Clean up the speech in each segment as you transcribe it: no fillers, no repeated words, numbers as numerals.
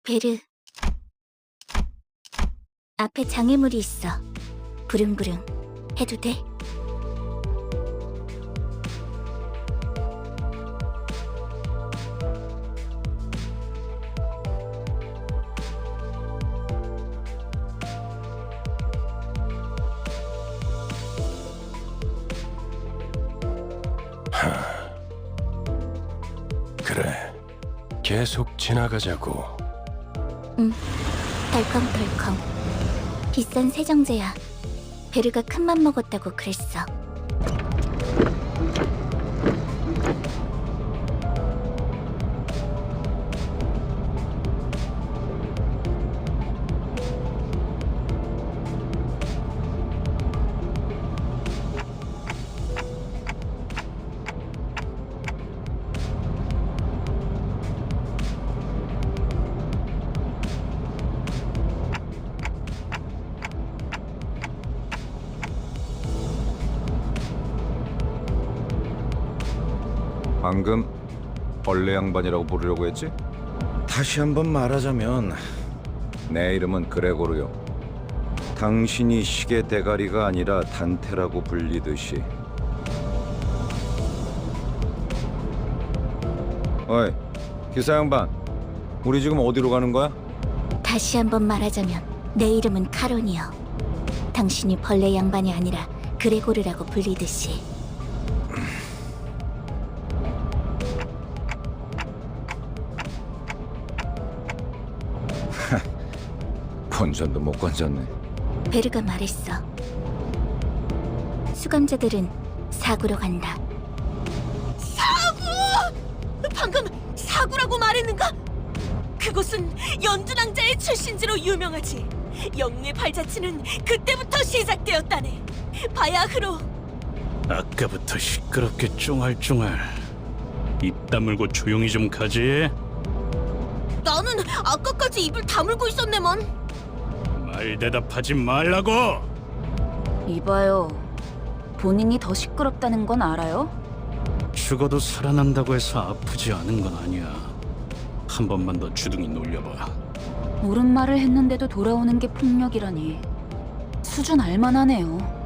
베르, 앞에 장애물이 있어. 부릉부릉 해도 돼? 그래, 계속 지나가자고. 응, 덜컹덜컹. 비싼 세정제야. 베르가 큰맘 먹었다고 그랬어. 방금 벌레 양반이라고 부르려고 했지? 다시 한번 말하자면 내 이름은 그레고르요. 당신이 시계 대가리가 아니라 단테라고 불리듯이. 어이, 기사 양반, 우리 지금 어디로 가는 거야? 다시 한번 말하자면 내 이름은 카론이요. 당신이 벌레 양반이 아니라 그레고르라고 불리듯이. 본전도 못 건졌네. 베르가 말했어. 수감자들은 사구로 간다. 방금 사구라고 말했는가? 그곳은 연두낭자의 출신지로 유명하지. 영웅의 발자취는 그때부터 시작되었다네. 바야흐로. 아까부터 시끄럽게 쫑알쫑알. 입 다물고 조용히 좀 가지. 나는 아까까지 입을 다물고 있었네만. 말 대답하지 말라고. 이봐요. 본인이 더 시끄럽다는 건 알아요? 죽어도 살아난다고 해서 아프지 않은 건 아니야. 한 번만 더 주둥이 놀려봐. 옳은 말을 했는데도 돌아오는 게 폭력이라니. 수준 알만하네요.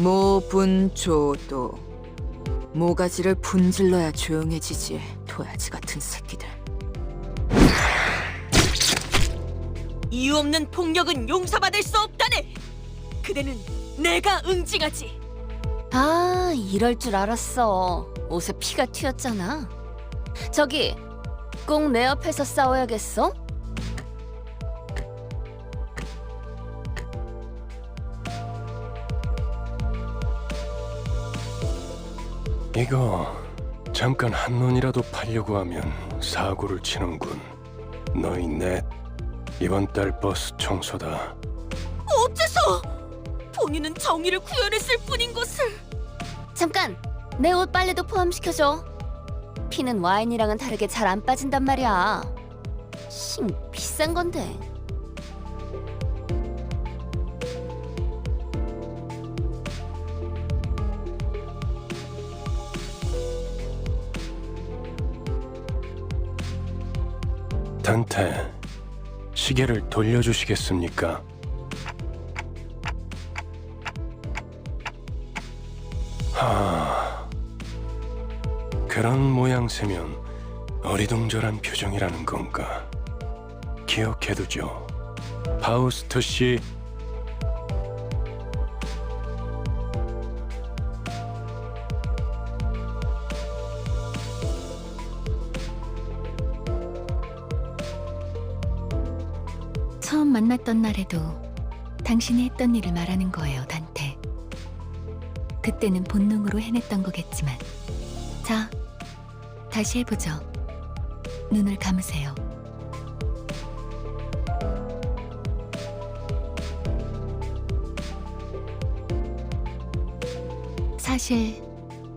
모분조도. 모가지를 분질러야 조용해지지. 도야지 같은 새끼들. 이유 없는 폭력은 용서받을 수 없다네. 그대는 내가 응징하지. 아, 이럴 줄 알았어. 옷에 피가 튀었잖아. 저기, 꼭 내 옆에서 싸워야겠어? 이거 잠깐 한눈이라도 파려고 하면 사고를 치는군. 너희 넷, 이번 달 버스 청소다. 어째서? 본인은 정의를 구현했을 뿐인 것을. 잠깐! 내 옷 빨래도 포함시켜줘. 피는 와인이랑은 다르게 잘 안 빠진단 말이야. 비싼 건데. 단테, 시계를 돌려주시겠습니까? 그런 모양새면 어리둥절한 표정이라는 건가? 기억해두죠. 파우스트 씨. 처음 만났던 날에도 당신이 했던 일을 말하는 거예요, 단테. 그때는 본능으로 해냈던 거겠지만. 자, 다시 해보죠. 눈을 감으세요. 사실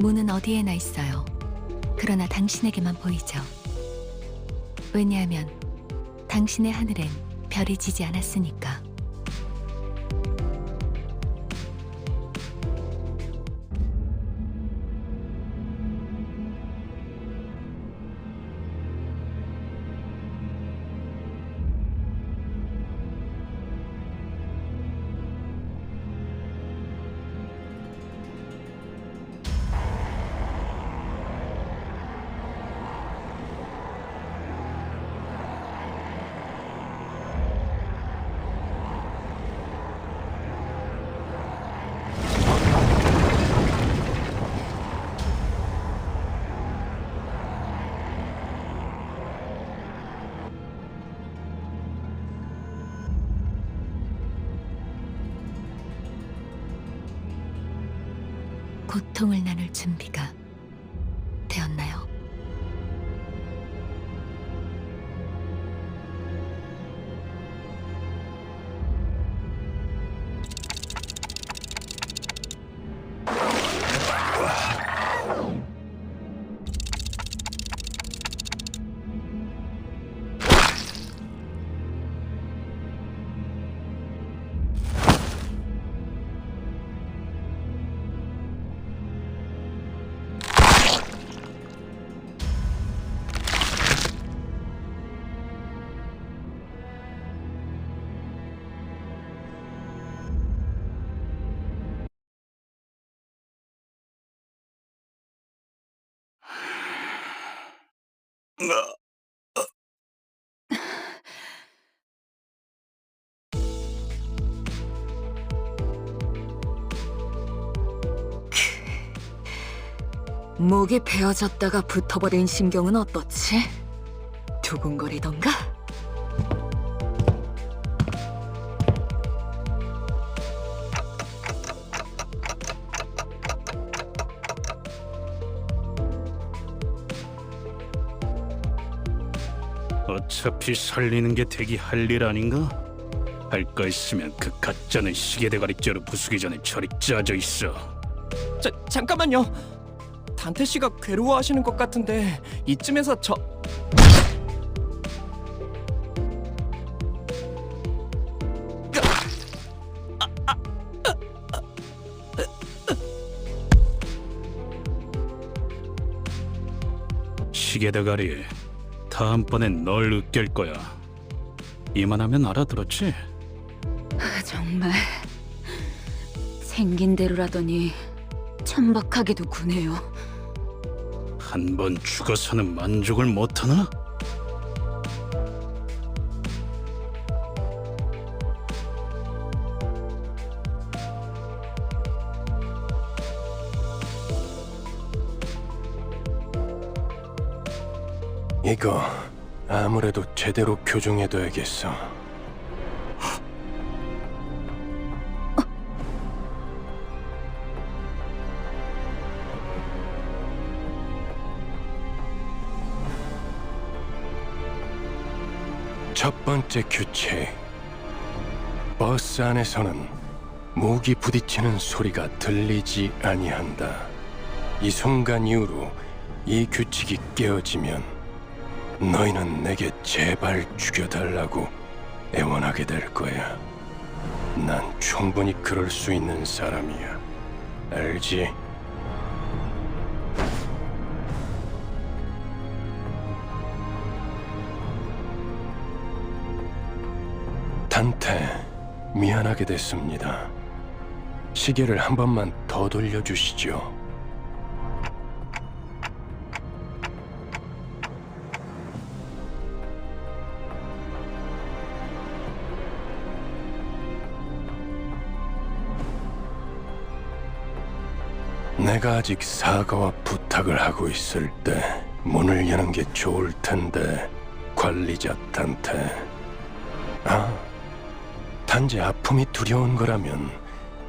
문은 어디에나 있어요. 그러나 당신에게만 보이죠. 왜냐하면 당신의 하늘엔 별이 지지 않았으니까. 고통을 나눌 준비가 되었나요? 목이 베어졌다가 붙어버린 신경은 어떻지? 두근거리던가? 어차피 살리는 게 대기 할 일 아닌가? 할 거 있으면 그 가짜는 시계 대가리째로 부수기 전에 저리 짜져 있어. 잠깐만요. 단테 씨가 괴로워하시는 것 같은데 이쯤에서 시계 대가리, 다음번엔 널 으깰 거야. 이만하면 알아들었지? 정말 생긴 대로라더니 천박하게도 구네요. 한 번 죽어서는 만족을 못하나? 이거 아무래도 제대로 교정해둬야겠어. 첫 번째 규칙. 버스 안에서는 목이 부딪히는 소리가 들리지 아니한다. 이 순간 이후로 이 규칙이 깨어지면 너희는 내게 제발 죽여달라고 애원하게 될 거야. 난 충분히 그럴 수 있는 사람이야. 알지? 단테, 미안하게 됐습니다. 시계를 한 번만 더 돌려주시죠. 내가 아직 사과와 부탁을 하고 있을 때 문을 여는 게 좋을 텐데, 관리자 단테. 단지 아픔이 두려운 거라면,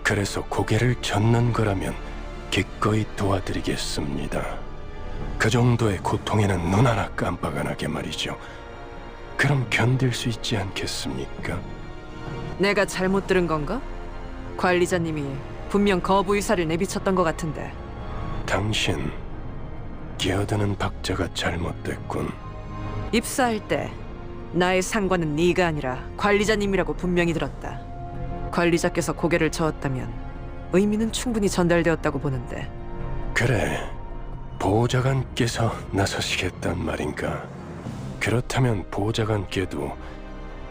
그래서 고개를 젓는 거라면 기꺼이 도와드리겠습니다. 그 정도의 고통에는 눈 하나 깜빡 안 하게 말이죠. 그럼 견딜 수 있지 않겠습니까? 내가 잘못 들은 건가? 관리자님이 분명 거부 의사를 내비쳤던 것 같은데. 당신 끼어드는 박자가 잘못됐군. 입사할 때 나의 상관은 네가 아니라 관리자님이라고 분명히 들었다. 관리자께서 고개를 저었다면 의미는 충분히 전달되었다고 보는데 그래, 보좌관께서 나서시겠단 말인가? 그렇다면 보좌관께도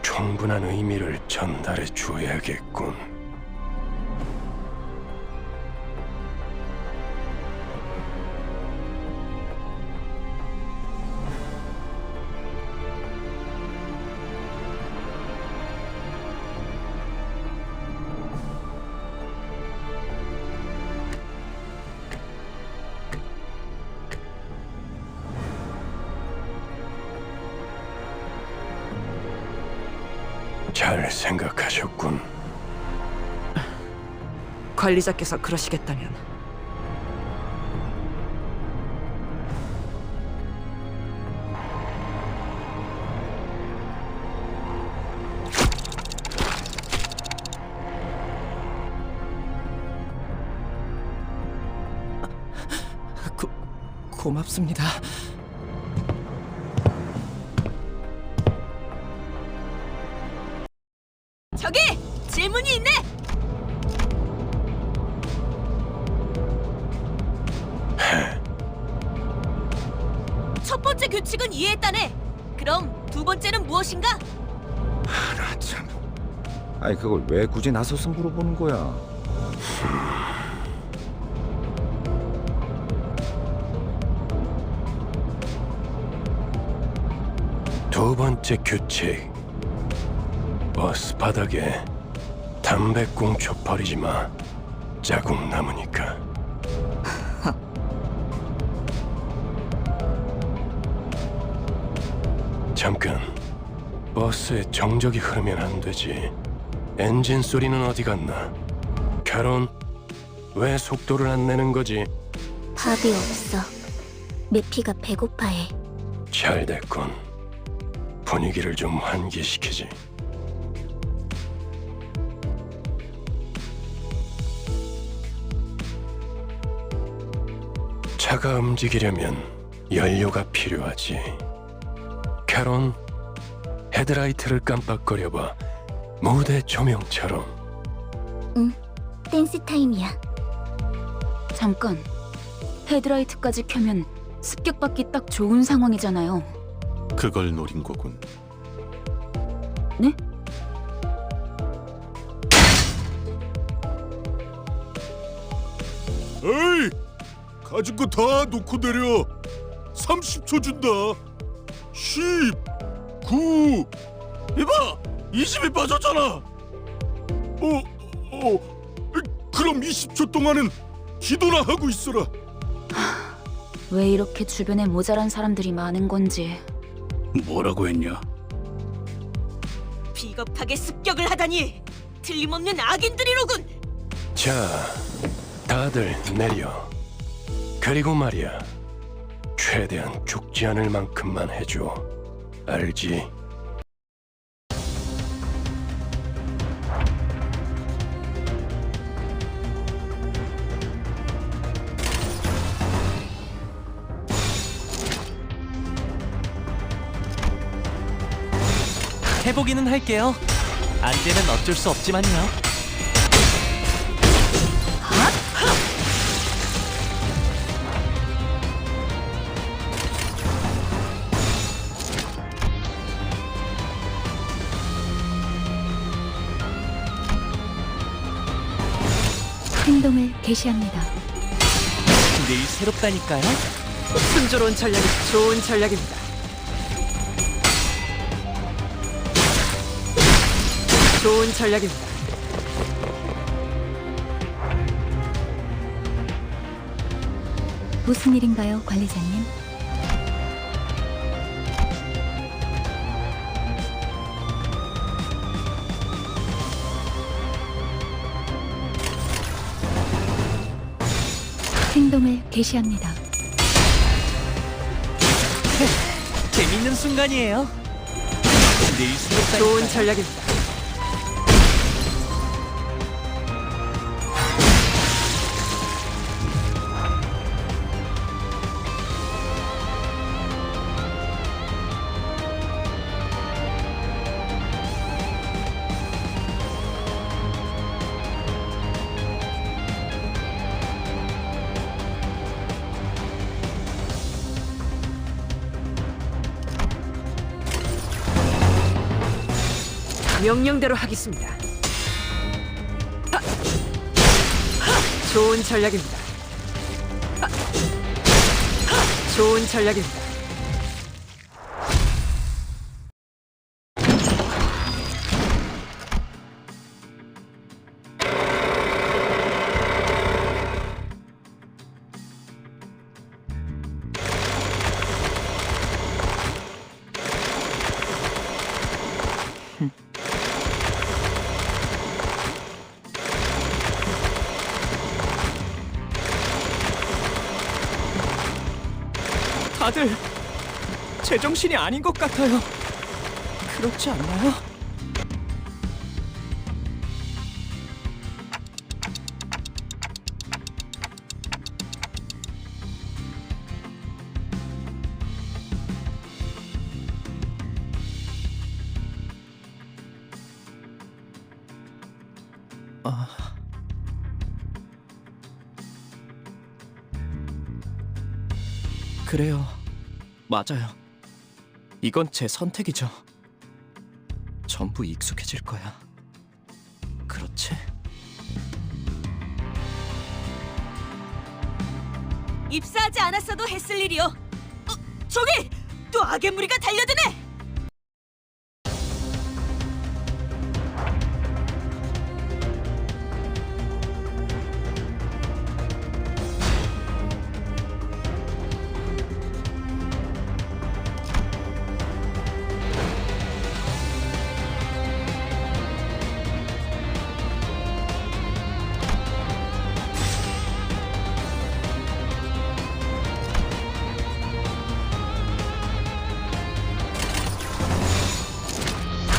충분한 의미를 전달해 주어야겠군. 잘 생각하셨군. 관리자께서 그러시겠다면 고맙습니다. 저기 질문이 있네. 첫 번째 규칙은 이해했다네. 그럼 두 번째는 무엇인가? 나 참. 아니 그걸 왜 굳이 나서서 물어보는 거야? 두 번째 규칙. 버스 바닥에 담배꽁초 버리지 마. 자국 남으니까. 잠깐. 버스에 정적이 흐르면 안 되지. 엔진 소리는 어디 갔나? 캐론, 왜 속도를 안 내는 거지? 밥이 없어. 메피가 배고파해. 잘 됐군. 분위기를 좀 환기시키지. 차가 움직이려면 연료가 필요하지. 캐론, 헤드라이트를 깜빡거려봐. 무대 조명처럼. 댄스 타임이야. 잠깐. 헤드라이트까지 켜면 습격받기 딱 좋은 상황이잖아요. 그걸 노린 거군. 네? 에이! 가진 거 다 놓고 내려. 30초 준다. 10, 9. 이봐! 20이 빠졌잖아. 그럼 20초 동안은 기도나 하고 있어라. 왜 이렇게 주변에 모자란 사람들이 많은 건지. 뭐라고 했냐? 비겁하게 습격을 하다니. 틀림없는 악인들이로군. 자, 다들 내려. 그리고 말이야. 최대한 죽지 않을 만큼만 해줘. 알지? 해보기는 할게요. 안 되면 어쩔 수 없지만요. 행동을 개시합니다. 늘 새롭다니까요. 순조로운 전략이 좋은 전략입니다. 좋은 전략입니다. 무슨 일인가요, 관리자님? 행동을 개시합니다. 재밌는 순간이에요. 늘 새롭다니까요. 좋은 전략입니다. 명령대로 하겠습니다. 좋은 전략입니다. 좋은 전략입니다. 다들 제정신이 아닌 것 같아요. 그렇지 않나요? 그래요. 맞아요. 이건 제 선택이죠. 전부 익숙해질 거야. 그렇지? 입사하지 않았어도 했을 일이요. 저기 또 악의 무리가 달려드네.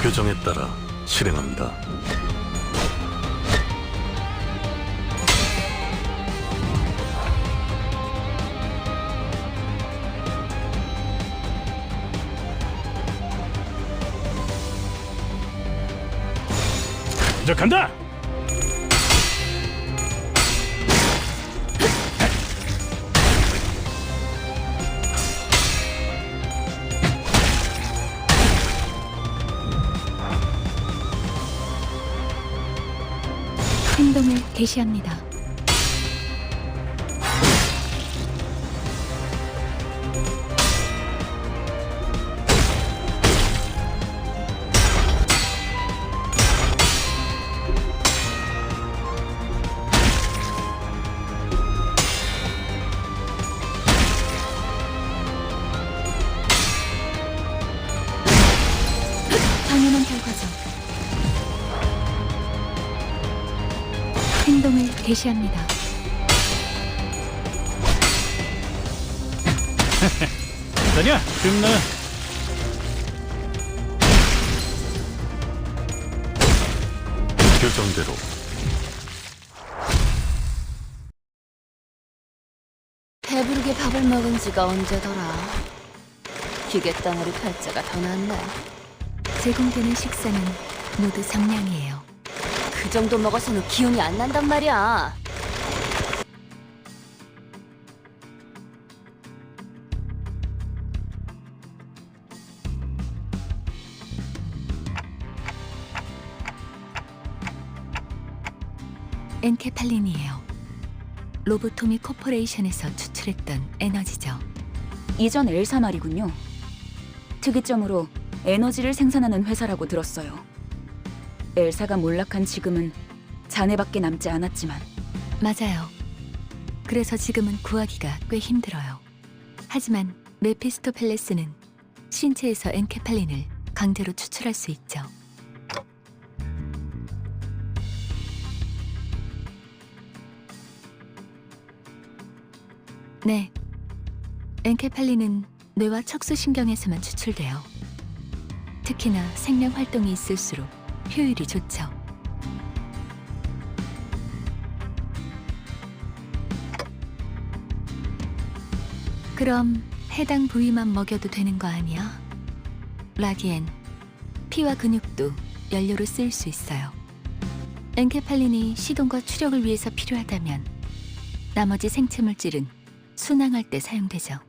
규정에 따라 실행합니다. 시작한다. 행동을 개시합니다. 당연한 결과죠. 행동을 개시합니다. 다냐, 끝나. 규정대로. 배부르게 밥을 먹은 지가 언제더라. 기계 덩어리 팔자가 더 낫네. 제공되는 식사는 모두 정량이에요. 그 정도 먹어서는 기운이 안 난단 말이야. 엔케팔린이에요. 로보토미 코퍼레이션에서 추출했던 에너지죠. 이전 엘사 말이군요. 특이점으로 에너지를 생산하는 회사라고 들었어요. 엘사가 몰락한 지금은 잔해밖에 남지 않았지만. 맞아요. 그래서 지금은 구하기가 꽤 힘들어요. 하지만 메피스토펠레스는 신체에서 엔케팔린을 강제로 추출할 수 있죠. 네. 엔케팔린은 뇌와 척수신경에서만 추출돼요. 특히나 생명 활동이 있을수록 효율이 좋죠. 그럼 해당 부위만 먹여도 되는 거 아니야? 라기엔 피와 근육도 연료로 쓰일 수 있어요. 엔케팔린이 시동과 추력을 위해서 필요하다면 나머지 생체물질은 순항할 때 사용되죠.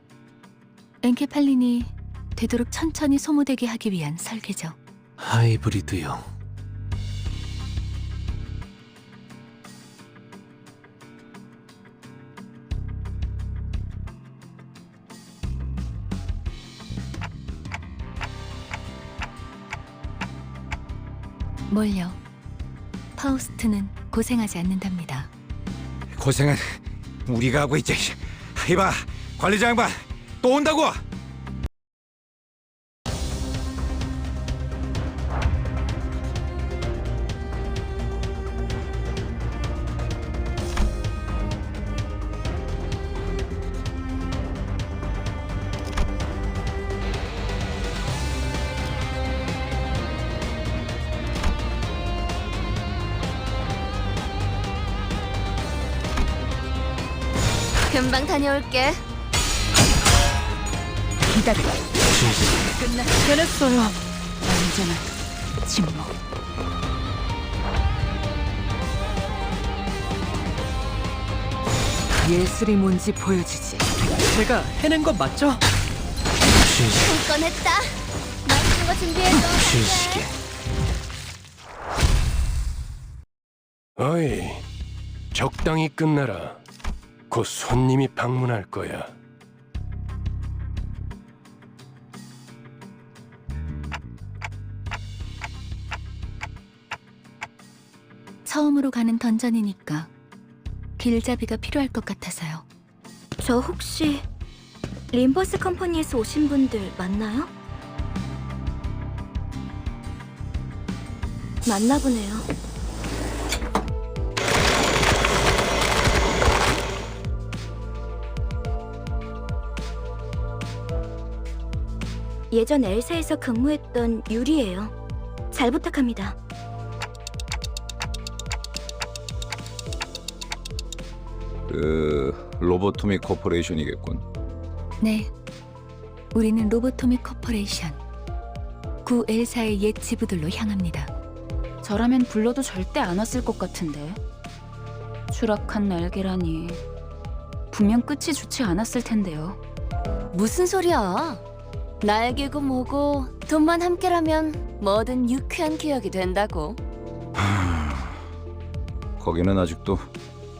엔케팔린이 되도록 천천히 소모되게 하기 위한 설계죠. 하이브리드요. 뭘요? 파우스트는 고생하지 않는답니다. 고생은 우리가 하고 있지. 이봐, 관리자 양반 또 온다고. 금방 다녀올게. 기다려. 끝냈어요. 완전한 침묵. 예술이 뭔지 보여주지. 제가 해낸 건 맞죠? 한 건 했다. 맛있는 거 준비해줘. 어이, 적당히 끝내라. 곧 손님이 방문할 거야. 처음으로 가는 던전이니까 길잡이가 필요할 것 같아서요. 저 혹시 림버스 컴퍼니에서 오신 분들 맞나요? 맞나 보네요. 예전 엘사에서 근무했던 유리예요. 잘 부탁합니다. 로보토미 코퍼레이션이겠군. 네, 우리는 로보토미 코퍼레이션. 구 엘사의 옛 지부들로 향합니다. 저라면 불러도 절대 안 왔을 것 같은데. 추락한 날개라니. 분명 끝이 좋지 않았을 텐데요. 무슨 소리야? 날개고 뭐고 돈만 함께라면 뭐든 유쾌한 기억이 된다고. 거기는 아직도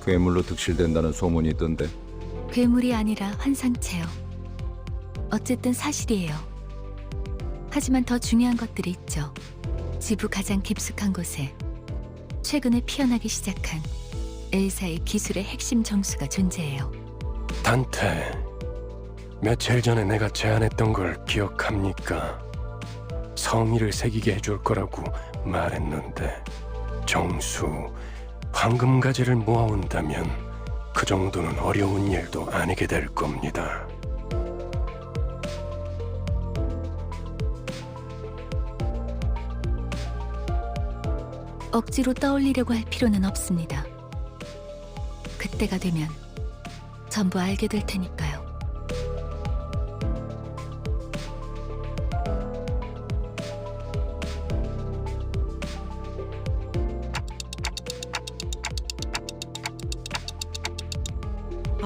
괴물로 득실된다는 소문이 있던데. 괴물이 아니라 환상체요. 어쨌든 사실이에요. 하지만 더 중요한 것들이 있죠. 지부 가장 깊숙한 곳에 최근에 피어나기 시작한 엘사의 기술의 핵심 정수가 존재해요. 단테, 며칠 전에 내가 제안했던 걸 기억합니까? 성의를 새기게 해줄 거라고 말했는데 정수, 황금가지를 모아온다면 그 정도는 어려운 일도 아니게 될 겁니다. 억지로 떠올리려고 할 필요는 없습니다. 그때가 되면 전부 알게 될 테니까요.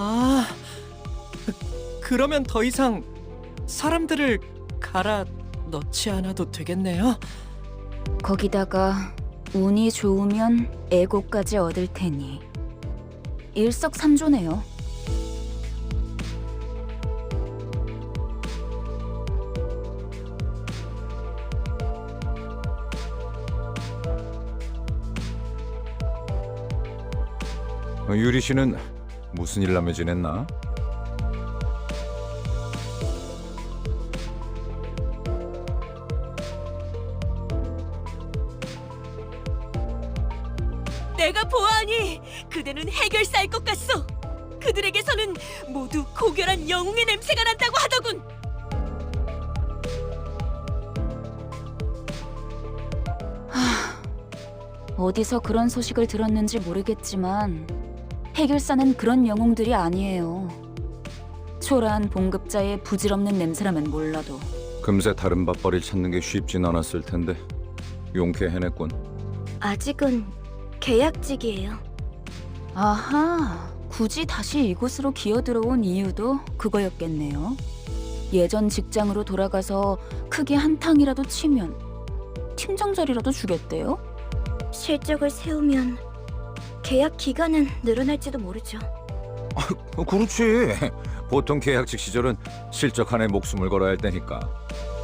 아, 그러면 더 이상 사람들을 갈아 넣지 않아도 되겠네요. 거기다가 운이 좋으면 에고까지 얻을 테니 일석삼조네요. 유리 씨는 무슨 일 하며 지냈나? 내가 보아하니 그대는 해결사일 것 같소. 그들에게서는 모두 고결한 영웅의 냄새가 난다고 하더군. 어디서 그런 소식을 들었는지 모르겠지만 해결사는 그런 영웅들이 아니에요. 초라한 봉급자의 부질없는 냄새라면 몰라도 금세 다른 밥벌이를 찾는 게 쉽진 않았을 텐데 용케 해냈군. 아직은 계약직이에요. 아하, 굳이 다시 이곳으로 기어들어온 이유도 그거였겠네요. 예전 직장으로 돌아가서 크게 한탕이라도 치면 팀장 자리라도 주겠대요? 실적을 세우면 계약 기간은 늘어날지도 모르죠. 그렇지. 보통 계약직 시절은 실적 하나에 목숨을 걸어야 할 때니까.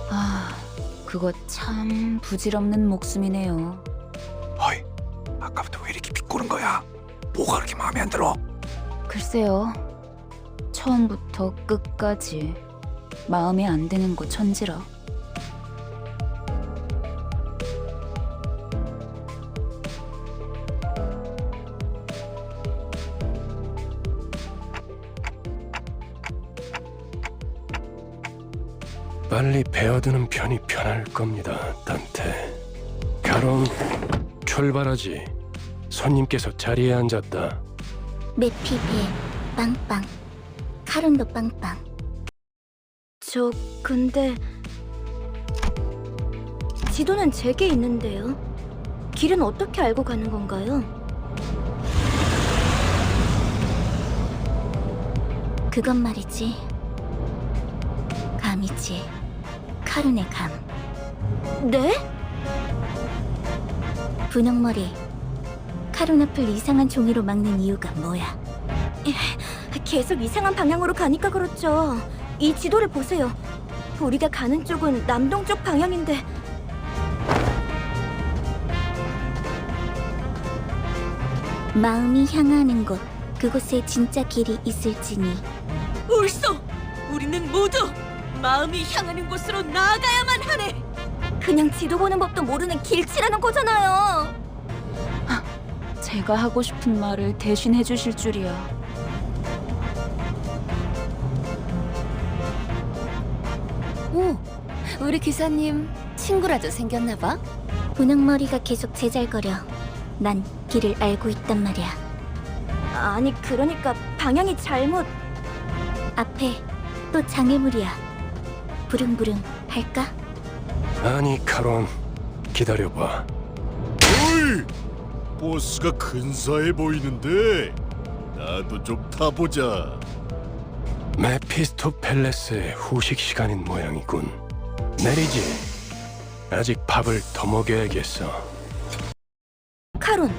아, 그거 참 부질없는 목숨이네요. 어이, 아까부터 왜 이렇게 비꼬는 거야? 뭐가 그렇게 마음에 안 들어? 글쎄요. 처음부터 끝까지 마음에 안 드는 거 천지라. 빨리 베어드는 편이 편할 겁니다, 단테. 가론, 출발하지. 손님께서 자리에 앉았다. 메피 배 빵빵, 카론도 빵빵. 저 근데 지도는 제게 있는데요. 길은 어떻게 알고 가는 건가요? 그건 말이지. 감이지. 카론의 감. 네? 분홍머리. 카론 앞을 이상한 종이로 막는 이유가 뭐야? 계속 이상한 방향으로 가니까 그렇죠. 이 지도를 보세요. 우리가 가는 쪽은 남동쪽 방향인데 마음이 향하는 곳, 그곳에 진짜 길이 있을지니. 옳소. 우리는 모두 마음이 향하는 곳으로 나아가야만 하네. 그냥 지도 보는 법도 모르는 길치라는 거잖아요. 제가 하고 싶은 말을 대신 해주실 줄이야. 오, 우리 기사님 친구라도 생겼나 봐. 분홍머리가 계속 제잘거려. 난 길을 알고 있단 말이야. 아니 그러니까 방향이 잘못. 앞에 또 장애물이야. 부릉부릉 할까? 아니, 카론, 기다려봐. 어이! 보스가 근사해 보이는데 나도 좀 타보자. 메피스토펠레스의 후식 시간인 모양이군. 내리지. 아직 밥을 더 먹여야겠어. 카론,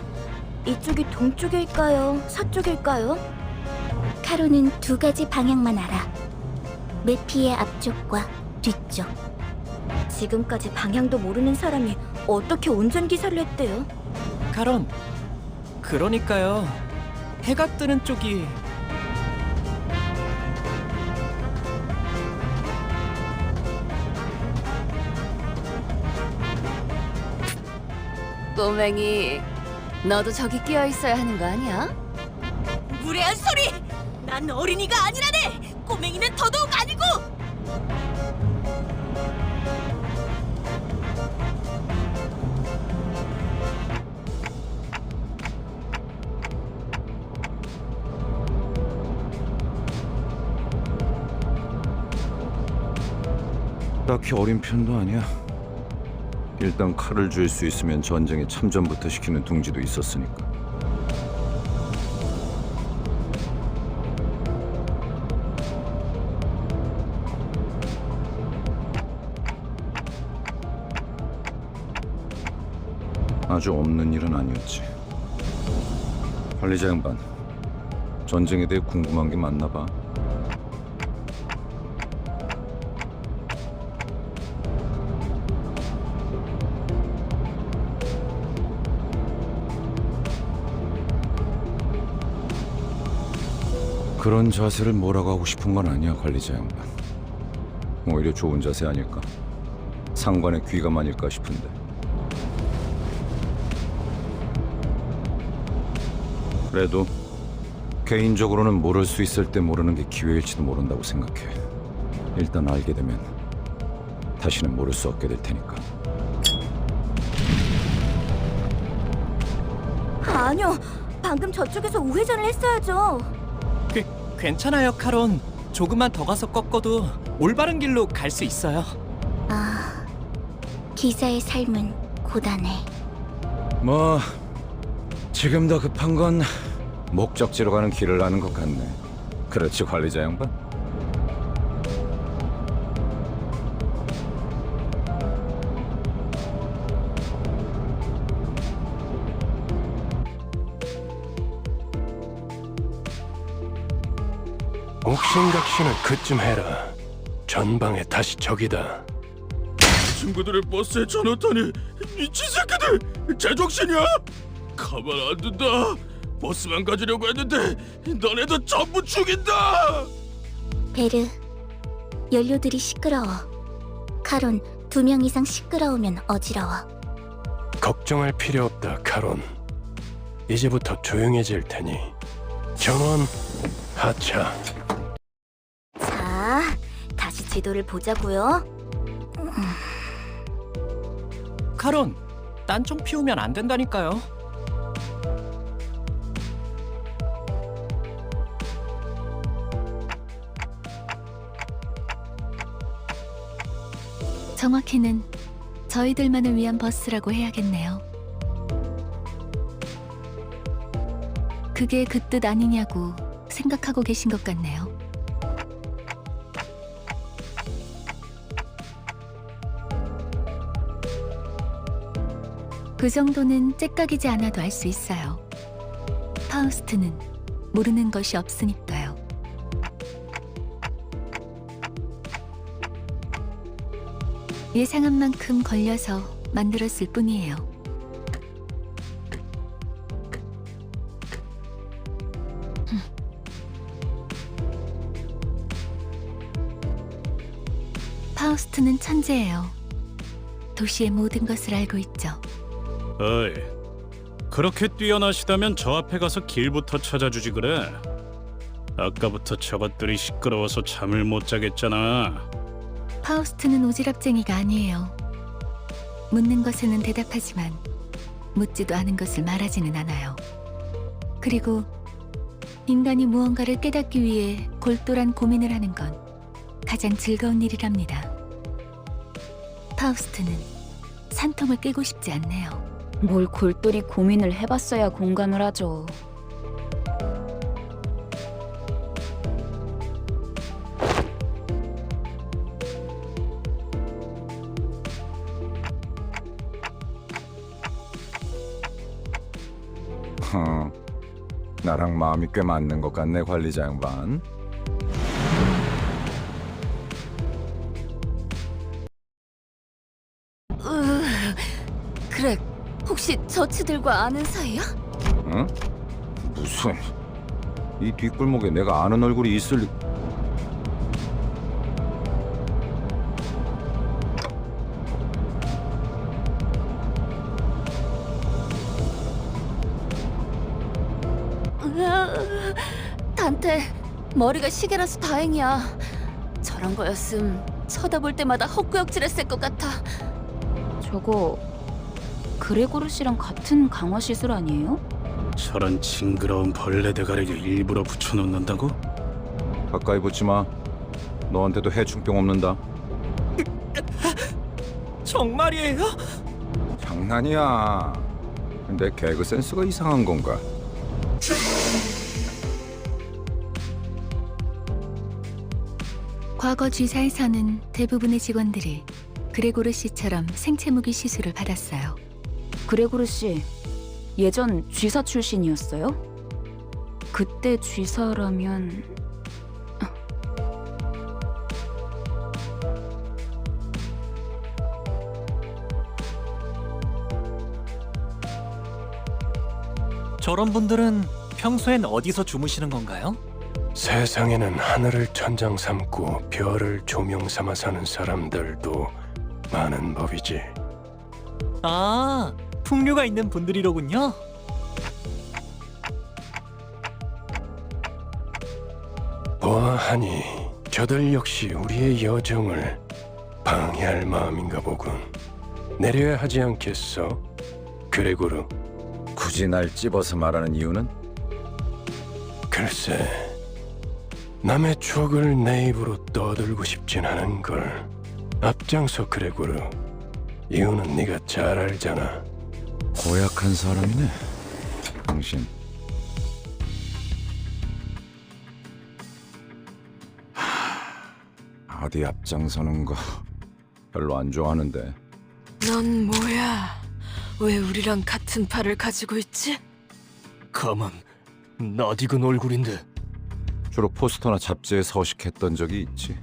이쪽이 동쪽일까요? 서쪽일까요? 카론은 두 가지 방향만 알아. 메피의 앞쪽과 뒤쪽. 지금까지 방향도 모르는 사람이 어떻게 운전기사를 했대요? 카론. 그러니까요. 해가 뜨는 쪽이 꼬맹이, 너도 저기 끼어 있어야 하는 거 아니야? 무례한 소리! 난 어린이가 아니라네. 꼬맹이는 더더욱 아니고. 딱히 어린 편도 아니야. 일단 칼을 줄 수 있으면 전쟁에 참전부터 시키는 둥지도 있었으니까. 아주 없는 일은 아니었지. 관리자 양반, 전쟁에 대해 궁금한 게 많나 봐. 그런 자세를 뭐라고 하고 싶은 건 아니야, 관리자 양반. 오히려 좋은 자세 아닐까? 상관의 귀감아닐까 싶은데. 그래도 개인적으로는 모를 수 있을 때 모르는 게 기회일지도 모른다고 생각해. 일단 알게 되면 다시는 모를 수 없게 될 테니까. 아니요, 방금 저쪽에서 우회전을 했어야죠. 괜찮아요, 카론. 조금만 더 가서 꺾어도 올바른 길로 갈 수 있어요. 아, 기사의 삶은 고단해. 뭐 지금 더 급한 건 목적지로 가는 길을 아는 것 같네. 그렇지, 관리자 양반? 옥신각신은 그쯤 해라. 전방에 다시 적이다. 친구들의 버스에 쳐넣다니 미친 새끼들! 제정신이야? 가만 안 둔다. 버스만 가지려고 했는데 너네도 전부 죽인다! 베르, 연료들이 시끄러워. 카론, 2명 이상 시끄러우면 어지러워. 걱정할 필요 없다, 카론. 이제부터 조용해질 테니 전원 하차. 자, 다시 지도를 보자고요. 카론, 딴청 피우면 안 된다니까요. 정확히는 저희들만을 위한 버스라고 해야겠네요. 그게 그 뜻 아니냐고 생각하고 계신 것 같네요. 그 정도는 째깍이지 않아도 알 수 있어요. 파우스트는 모르는 것이 없으니까요. 예상한 만큼 걸려서 만들었을 뿐이에요. 파우스트는 천재예요. 도시의 모든 것을 알고 있죠. 어이, 그렇게 뛰어나시다면 저 앞에 가서 길부터 찾아주지 그래. 아까부터 저것들이 시끄러워서 잠을 못 자겠잖아. 파우스트는 오지랖쟁이가 아니에요. 묻는 것에는 대답하지만 묻지도 않은 것을 말하지는 않아요. 그리고 인간이 무언가를 깨닫기 위해 골똘한 고민을 하는 건 가장 즐거운 일이랍니다. 파우스트는 산통을 깨고 싶지 않네요. 뭘 골똘히 고민을 해봤어야 공감을 하죠. 나랑 마음이 꽤 맞는 것 같네, 관리자 양반. 그래, 혹시 저치들과 아는 사이야? 응? 무슨... 이 뒷골목에 내가 아는 얼굴이 있을 리... 단테, 머리가 시계라서 다행이야. 저런 거였음 쳐다볼 때마다 헛구역질했을 것 같아. 저거 그레고르 씨랑 같은 강화 시술 아니에요? 저런 징그러운 벌레 대가리를 일부러 붙여놓는다고? 가까이 붙지 마. 너한테도 해충병 없는다. 정말이에요? 장난이야. 근데 개그 센스가 이상한 건가? 과거 쥐사에서는 대부분의 직원들이 그레고르 씨처럼 생체 무기 시술을 받았어요. 그레고르 씨, 예전 쥐사 출신이었어요? 그때 쥐사라면... 저런 분들은 평소엔 어디서 주무시는 건가요? 세상에는 하늘을 천장 삼고 별을 조명 삼아 사는 사람들도 많은 법이지. 아, 풍류가 있는 분들이로군요. 보아하니 저들 역시 우리의 여정을 방해할 마음인가 보군. 내려야 하지 않겠어, 그레고르? 굳이 날 찝어서 말하는 이유는? 글쎄, 남의 추억을 내 입으로 떠들고 싶진 않은 걸. 앞장서, 그레고르. 이유는 네가 잘 알잖아. 고약한 사람이네, 당신. 어디 앞장서는 거 별로 안 좋아하는데. 넌 뭐야? 왜 우리랑 같은 팔을 가지고 있지? 가만, 낯익은 얼굴인데. 주로 포스터나 잡지에 서식했던 적이 있지.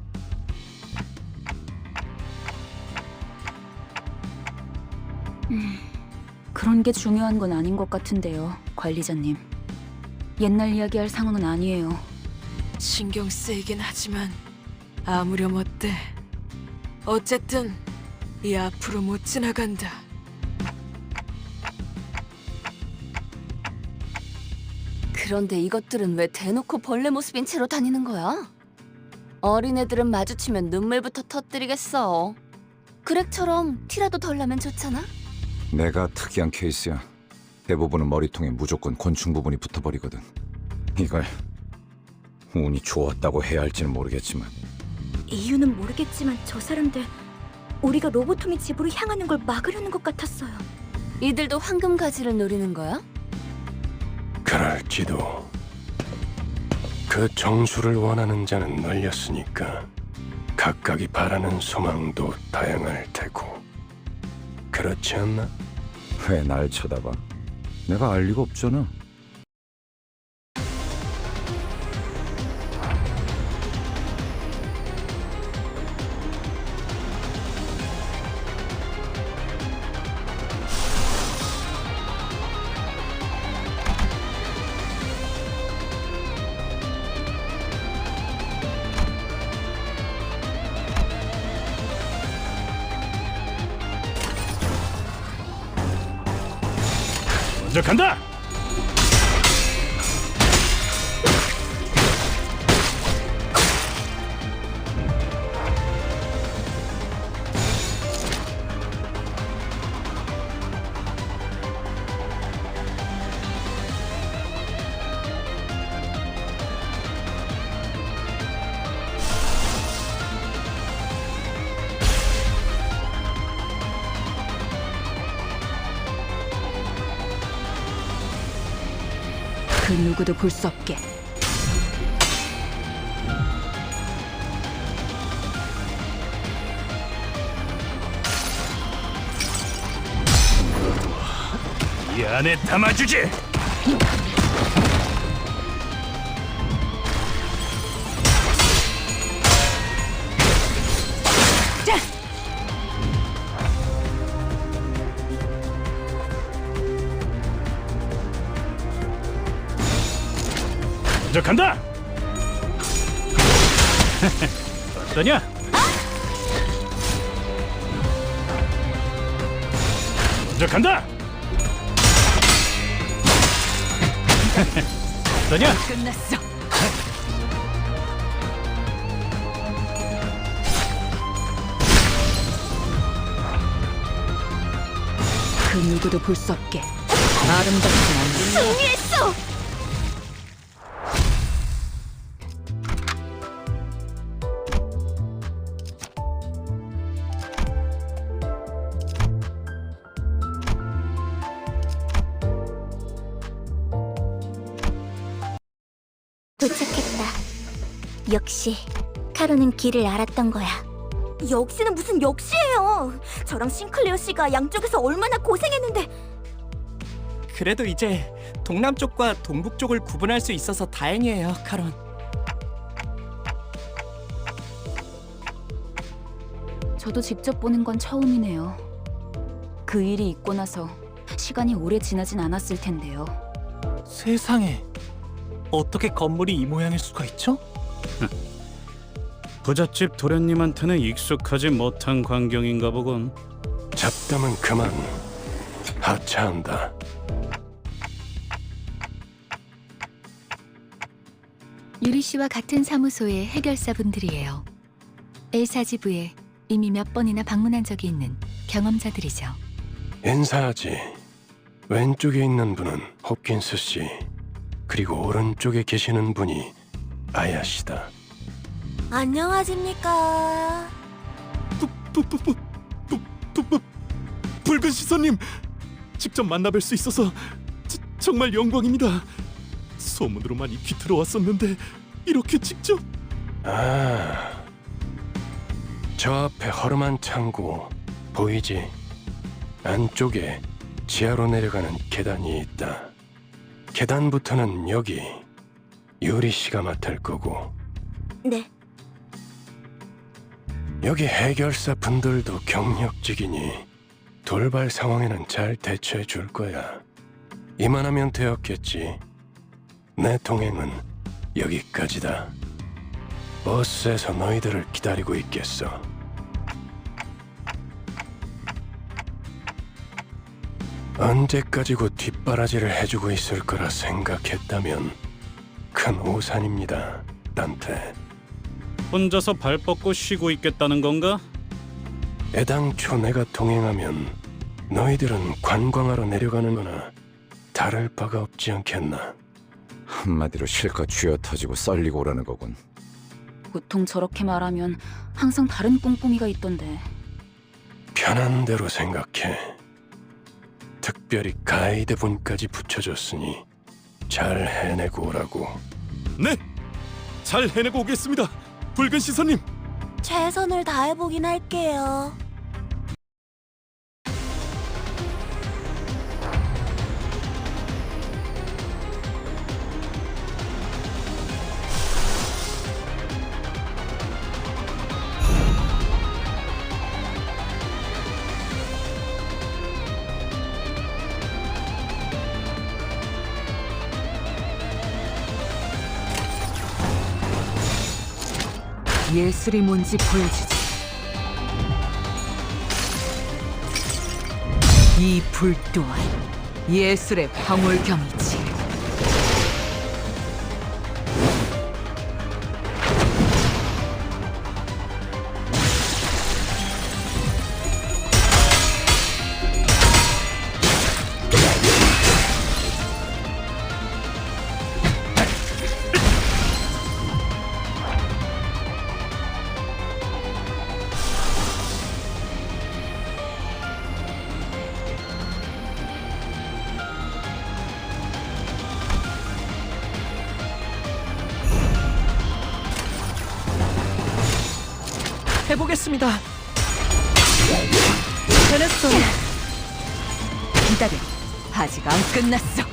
그런 게 중요한 건 아닌 것 같은데요, 관리자님. 옛날 이야기할 상황은 아니에요. 신경 쓰이긴 하지만 아무렴 어때? 어쨌든 이 앞으로 못 지나간다. 그런데 이것들은 왜 대놓고 벌레 모습인 채로 다니는 거야? 어린애들은 마주치면 눈물부터 터뜨리겠어. 그렉처럼 티라도 덜 나면 좋잖아? 내가 특이한 케이스야. 대부분은 머리통에 무조건 곤충 부분이 붙어버리거든. 이걸 운이 좋았다고 해야 할지는 모르겠지만 이유는 모르겠지만 저 사람들 우리가 로보토미 집으로 향하는 걸 막으려는 것 같았어요. 이들도 황금 가지를 노리는 거야? 그럴지도. 그 정수를 원하는 자는 널렸으니까 각각이 바라는 소망도 다양할 테고. 그렇지 않나? 왜 날 쳐다봐? 내가 알 리가 없잖아. 먼저 간다. 그 누구도 볼 수 없게. 이 안에 담아주지. 먼저 간다. 어떠냐? 먼저 간다. 어떠냐? 끝났어. 그 누구도 볼 수 없게. 아름답지 않은 승리했어! 도착했다. 역시 카로는 길을 알았던 거야. 역시는 무슨 역시예요. 저랑 싱클레어 씨가 양쪽에서 얼마나 고생했는데. 그래도 이제 동남쪽과 동북쪽을 구분할 수 있어서 다행이에요, 카론. 저도 직접 보는 건 처음이네요. 그 일이 있고 나서 시간이 오래 지나진 않았을 텐데요. 세상에, 어떻게 건물이 이 모양일 수가 있죠? 부잣집 도련님한테는 익숙하지 못한 광경인가 보군. 잡담은 그만. 하차한다. 유리 씨와 같은 사무소의 해결사분들이에요. 엘사 지부에 이미 몇 번이나 방문한 적이 있는 경험자들이죠. 인사하지. 왼쪽에 있는 분은 홉킨스 씨, 그리고 오른쪽에 계시는 분이 아야 씨다. 안녕하십니까. 붉은 시선님, 직접 만나뵐 수 있어서 정말 영광입니다. 소문으로만 익히 들어왔었는데 이렇게 직접... 아, 저 앞에 허름한 창고 보이지? 안쪽에 지하로 내려가는 계단이 있다. 계단부터는 여기 유리 씨가 맡을 거고, 네. 여기 해결사 분들도 경력직이니 돌발 상황에는 잘 대처해 줄 거야. 이만하면 되었겠지. 내 동행은 여기까지다. 버스에서 너희들을 기다리고 있겠어. 언제까지고 뒷바라지를 해주고 있을 거라 생각했다면 큰 오산입니다, 단테. 혼자서 발 뻗고 쉬고 있겠다는 건가? 애당초 내가 동행하면 너희들은 관광하러 내려가는 거나 다를 바가 없지 않겠나. 한마디로 실컷 쥐어 터지고 썰리고 오라는 거군. 보통 저렇게 말하면 항상 다른 꿍꿍이가 있던데. 편한 대로 생각해. 특별히 가이드 분까지 붙여줬으니 잘 해내고 오라고. 네, 잘 해내고 오겠습니다. 붉은 시선님. 최선을 다해보긴 할게요. 예술이 뭔지 보여주지. 이 불 또한 예술의 황홀경이지. 해보겠습니다. 해냈어. 기다려. 아직 안 끝났어.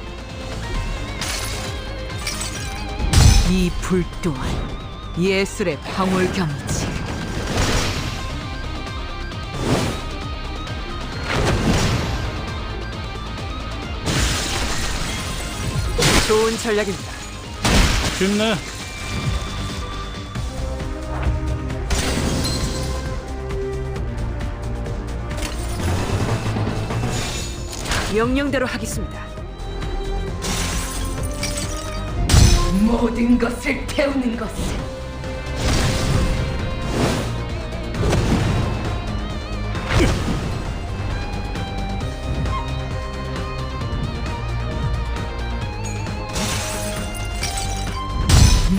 이 불 또한 예술의 황홀경이지. 좋은 전략입니다. 쉽네. 명령대로 하겠습니다. 모든 것을 태우는 것을.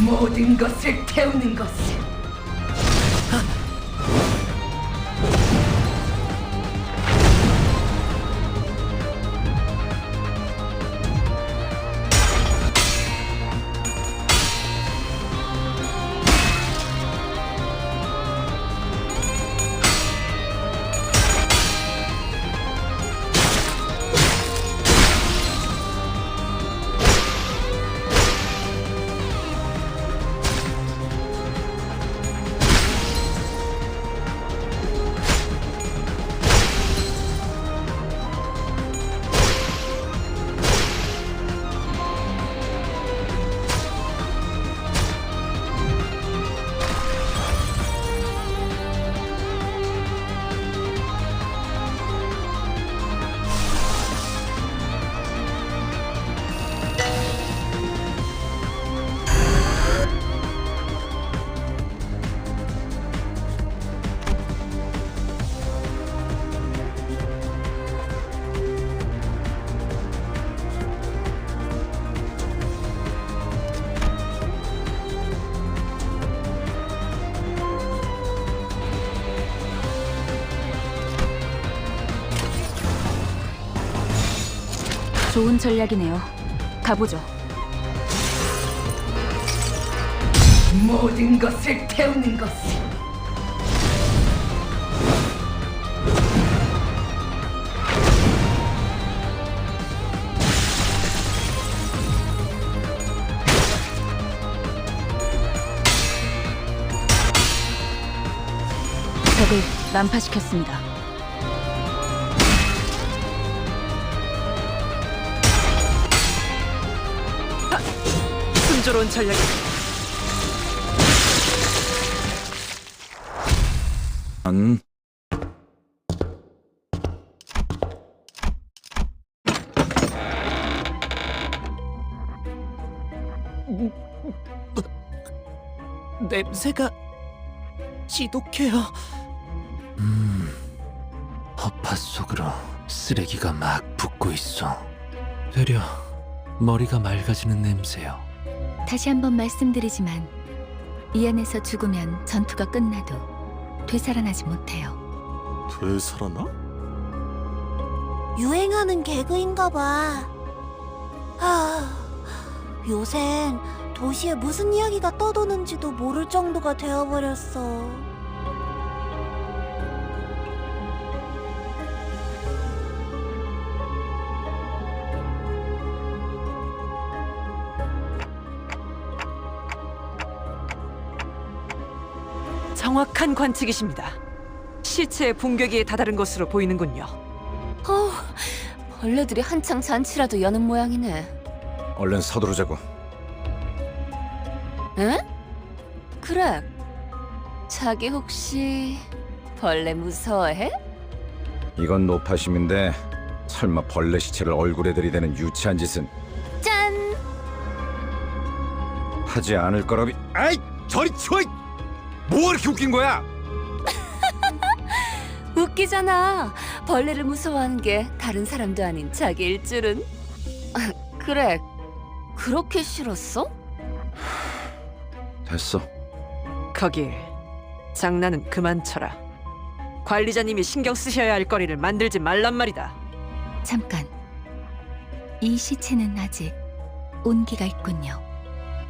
모든 것을 태우는 것을. 좋은 전략이네요. 가보죠. 모든 것을 태우는 것을. 적을 난파시켰습니다. 순조로운 전략이. 냄새가 지독해요. 허파 속으로 쓰레기가 막 붙고 있어. 되려 머리가 맑아지는 냄새요. 다시 한번 말씀드리지만 이 안에서 죽으면 전투가 끝나도 되살아나지 못해요. 되살아나? 유행하는 개그인가 봐. 요샌 도시에 무슨 이야기가 떠도는지도 모를 정도가 되어버렸어. 정확한 관측이십니다. 시체의 분격기에 다다른 것으로 보이는군요. 벌레들이 한창 잔치라도 여는 모양이네. 얼른 서두르자고. 응? 그래. 자기 혹시 벌레 무서워해? 이건 노파심인데 설마 벌레 시체를 얼굴에 들이대는 유치한 짓은 짠! 하지 않을 거라비. 아이, 저리 치워! 뭐가 이렇게 웃긴 거야? 웃기잖아. 벌레를 무서워하는 게 다른 사람도 아닌 자기일 줄은. 그래. 그렇게 싫었어? 됐어. 거기 장난은 그만 쳐라. 관리자님이 신경 쓰셔야 할 거리를 만들지 말란 말이다. 잠깐. 이 시체는 아직 온기가 있군요.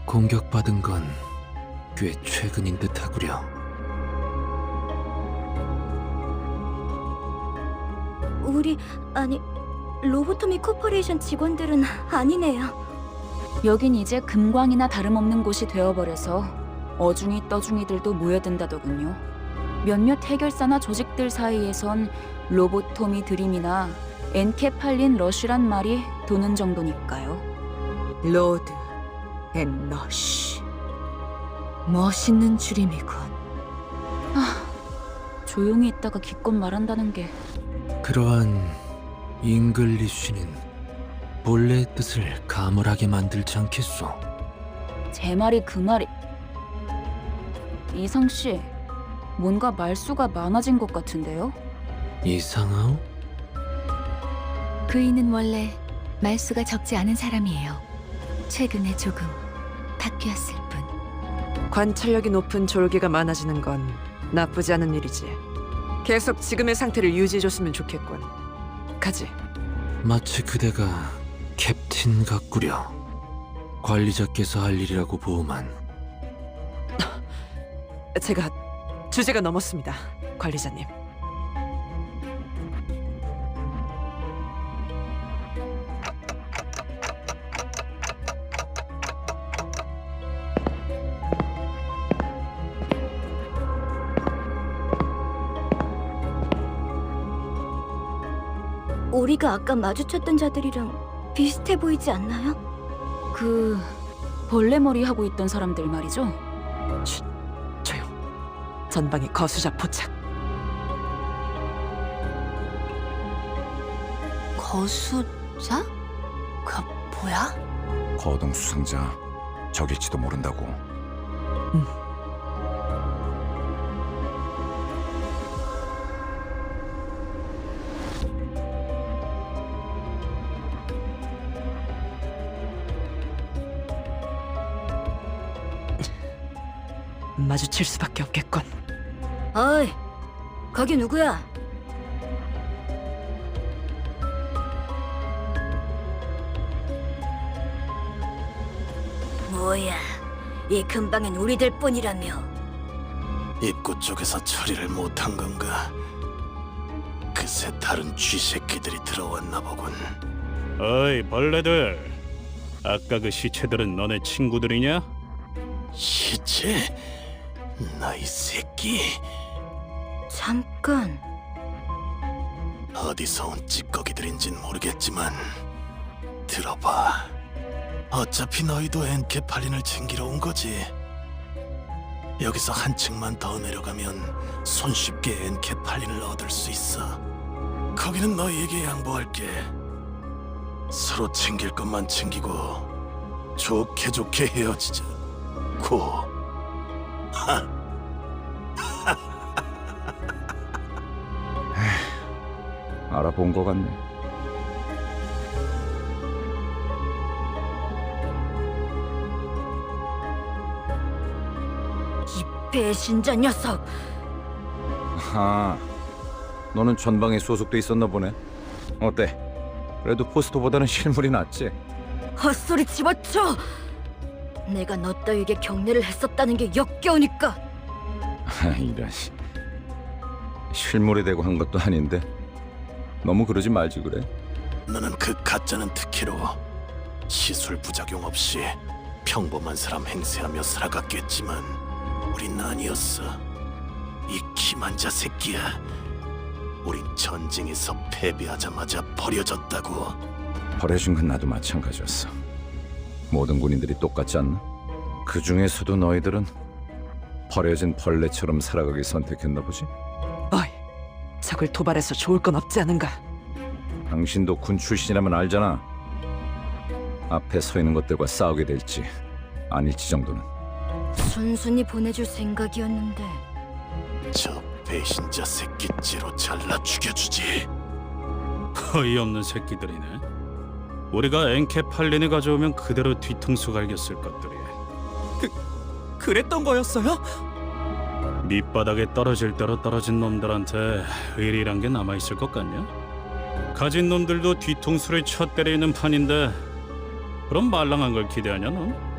공격받은 건 꽤 최근인 듯하구려. 아니 로보토미 코퍼레이션 직원들은 아니네요. 여긴 이제 금광이나 다름없는 곳이 되어버려서 어중이 떠중이들도 모여든다더군요. 몇몇 해결사나 조직들 사이에선 로보토미 드림이나 엔케팔린 러쉬란 말이 도는 정도니까요. 로드 앤 러쉬. 멋있는 줄임이군. 조용히 있다가 기껏 말한다는 게. 그러한 잉글리쉬는 본래의 뜻을 가물하게 만들지 않겠소. 제 말이 그 말이. 이상 씨, 뭔가 말수가 많아진 것 같은데요? 이상하오? 그이는 원래 말수가 적지 않은 사람이에요. 최근에 조금 바뀌었을 뿐. 관찰력이 높은 졸개가 많아지는 건 나쁘지 않은 일이지. 계속 지금의 상태를 유지해줬으면 좋겠군. 가지. 마치 그대가 캡틴 같구려. 관리자께서 할 일이라고 보오만. 제가 주제가 넘었습니다, 관리자님. 우리가 아까 마주쳤던 자들이랑 비슷해 보이지 않나요? 그 벌레머리 하고 있던 사람들 말이죠? 조용. 전방에 거수자 포착. 거수자? 그 뭐야? 거동 수상자 적일지도 모른다고. 마주칠 수밖에 없겠군. 어이, 거기 누구야? 뭐야, 이 근방엔 우리들 뿐이라며. 입구 쪽에서 처리를 못한 건가? 그새 다른 쥐새끼들이 들어왔나 보군. 어이 벌레들, 아까 그 시체들은 너네 친구들이냐? 시체? 너희 새끼. 잠깐. 어디서 온 찌꺼기들인진 모르겠지만 들어봐. 어차피 너희도 엔케팔린을 챙기러 온 거지. 여기서 한 층만 더 내려가면 손쉽게 엔케팔린을 얻을 수 있어. 거기는 너희에게 양보할게. 서로 챙길 것만 챙기고 좋게 좋게 헤어지자. 고. 알아본 것 같네. 배신자 녀석! 아, 너는 전방에 소속돼 있었나 보네. 어때? 그래도 포스터보다는 실물이 낫지? 헛소리 집어쳐! 내가 너 따위에게 경례를 했었다는 게 역겨우니까. 이런 실물이 되고 한 것도 아닌데 너무 그러지 말지 그래. 너는 그 가짜는 특혜로 시술 부작용 없이 평범한 사람 행세하며 살아갔겠지만 우린 아니었어. 이 기만자 새끼야. 우린 전쟁에서 패배하자마자 버려졌다고. 버려진 건 나도 마찬가지였어. 모든 군인들이 똑같지 않나? 그 중에서도 너희들은 버려진 벌레처럼 살아가길 선택했나 보지? 어이, 적을 도발해서 좋을 건 없지 않은가? 당신도 군 출신이라면 알잖아. 앞에 서 있는 것들과 싸우게 될지 아닐지 정도는. 순순히 보내줄 생각이었는데. 저 배신자 새끼 째로 잘라 죽여주지. 어이없는 새끼들이네. 우리가 엔케팔린을 가져오면 그대로 뒤통수 갈겼을 것들이. 그랬던 거였어요? 밑바닥에 떨어질 대로 떨어진 놈들한테 의리란 게 남아있을 것 같냐? 가진 놈들도 뒤통수를 쳐 때리는 판인데 그럼 말랑한 걸 기대하냐 넌?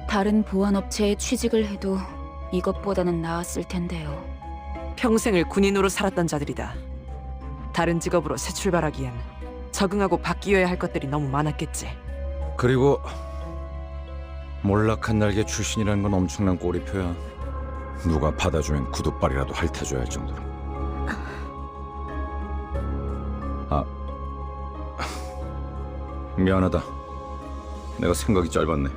다른 보안업체에 취직을 해도 이것보다는 나았을 텐데요. 평생을 군인으로 살았던 자들이다. 다른 직업으로 새 출발하기엔 적응하고 바뀌어야 할 것들이 너무 많았겠지. 그리고 몰락한 날개 출신이라는 건 엄청난 꼬리표야. 누가 받아주면 구둣발이라도 핥아줘야 할 정도로. 아, 미안하다. 내가 생각이 짧았네.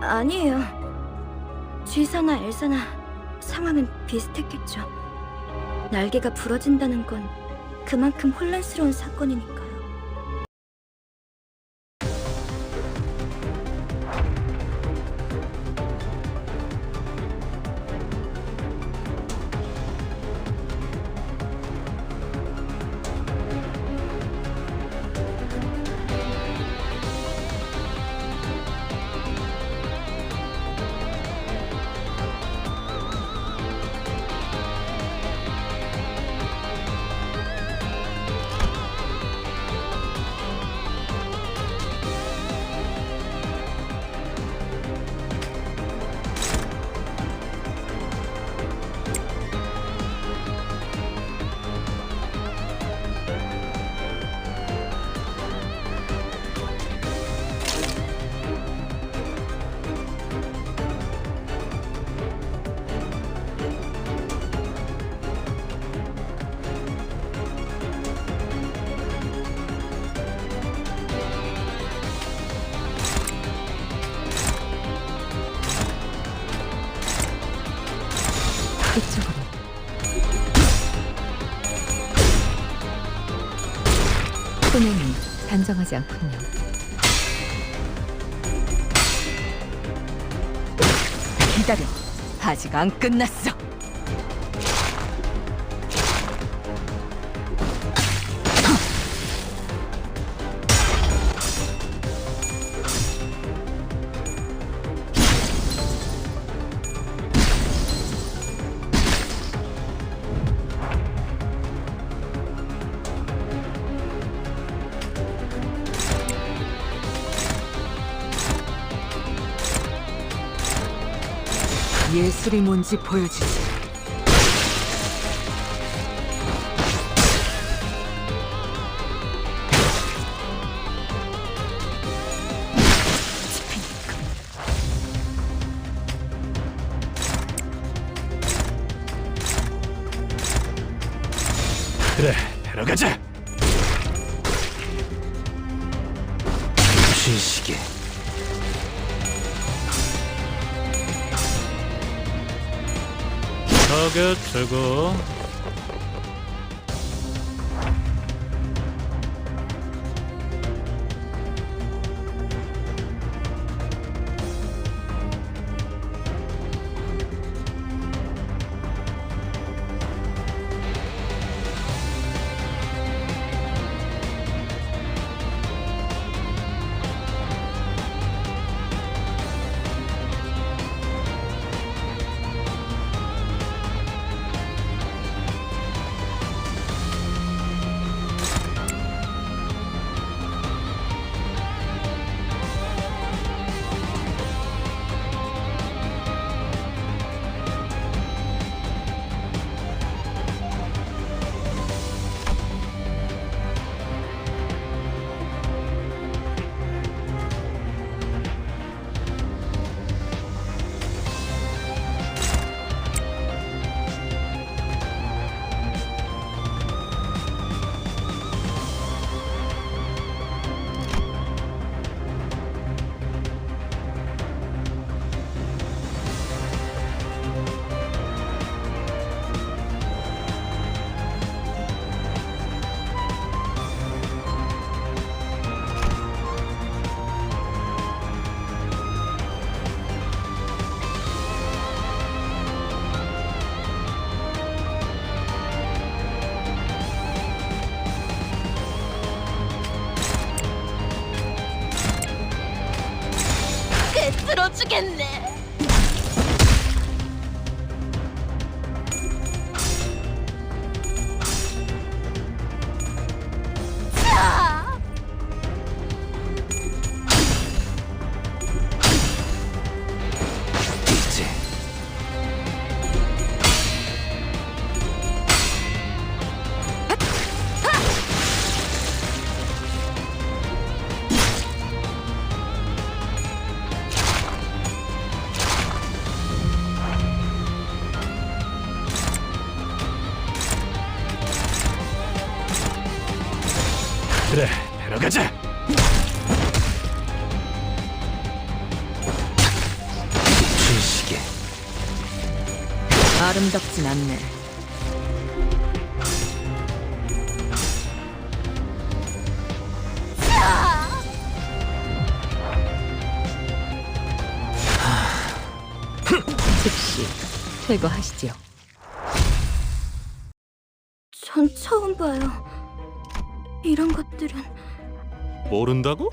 아니에요. 쥐사나 엘사나 상황은 비슷했겠죠. 날개가 부러진다는 건 그만큼 혼란스러운 사건이니까요. 그쪽으로. 소명이 단정하지 않군요. 기다려. 아직 안 끝났어. 예술이 뭔지 보여주지. 그래, 데려가자. 춘식이 타겟 제거. 쓰러지겠네. 이제 그래, 데려가자. 춘식이 아름답진 않네. 즉시 퇴거하시지요. 전 처음 봐요. 이런 것들은 모른다고?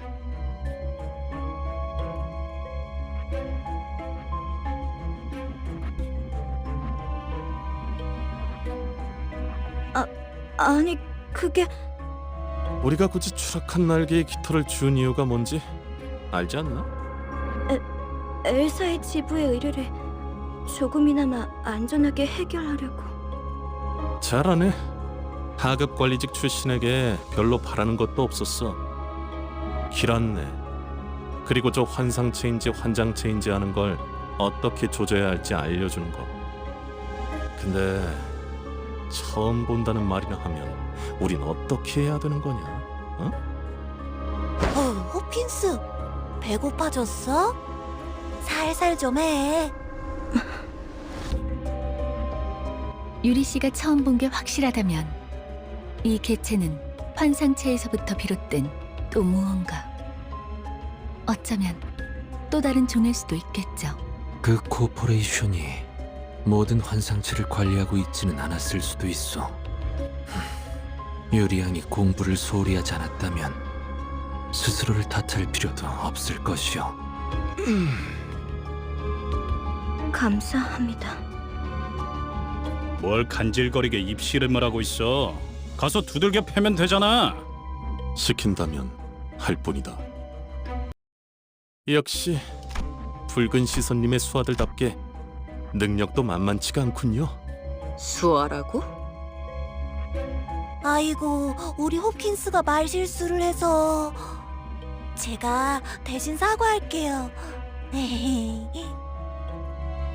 아니 그게 우리가 굳이 추락한 날개의 깃털을 준 이유가 뭔지 알지 않나? 엘사의 지부의 의뢰를 조금이나마 안전하게 해결하려고. 잘하네. 하급 관리직 출신에게 별로 바라는 것도 없었어. 길었네. 그리고 저 환상체인지 환장체인지 하는 걸 어떻게 조져야 할지 알려주는 거. 근데 처음 본다는 말이나 하면 우린 어떻게 해야 되는 거냐? 어? 호킨스, 배고파졌어? 살살 좀 해. 유리 씨가 처음 본 게 확실하다면 이 개체는 환상체에서부터 비롯된 또 무언가. 어쩌면 또 다른 종일 수도 있겠죠. 그 코퍼레이션이 모든 환상체를 관리하고 있지는 않았을 수도 있어. 유리양이 공부를 소홀히 하지 않았다면 스스로를 탓할 필요도 없을 것이오. 감사합니다. 뭘 간질거리게 입씨름을 하고 있어. 가서 두들겨 패면 되잖아. 시킨다면 할 뿐이다. 역시 붉은 시선님의 수하들답게 능력도 만만치가 않군요. 수아라고? 아이고, 우리 호킨스가 말 실수를 해서 제가 대신 사과할게요.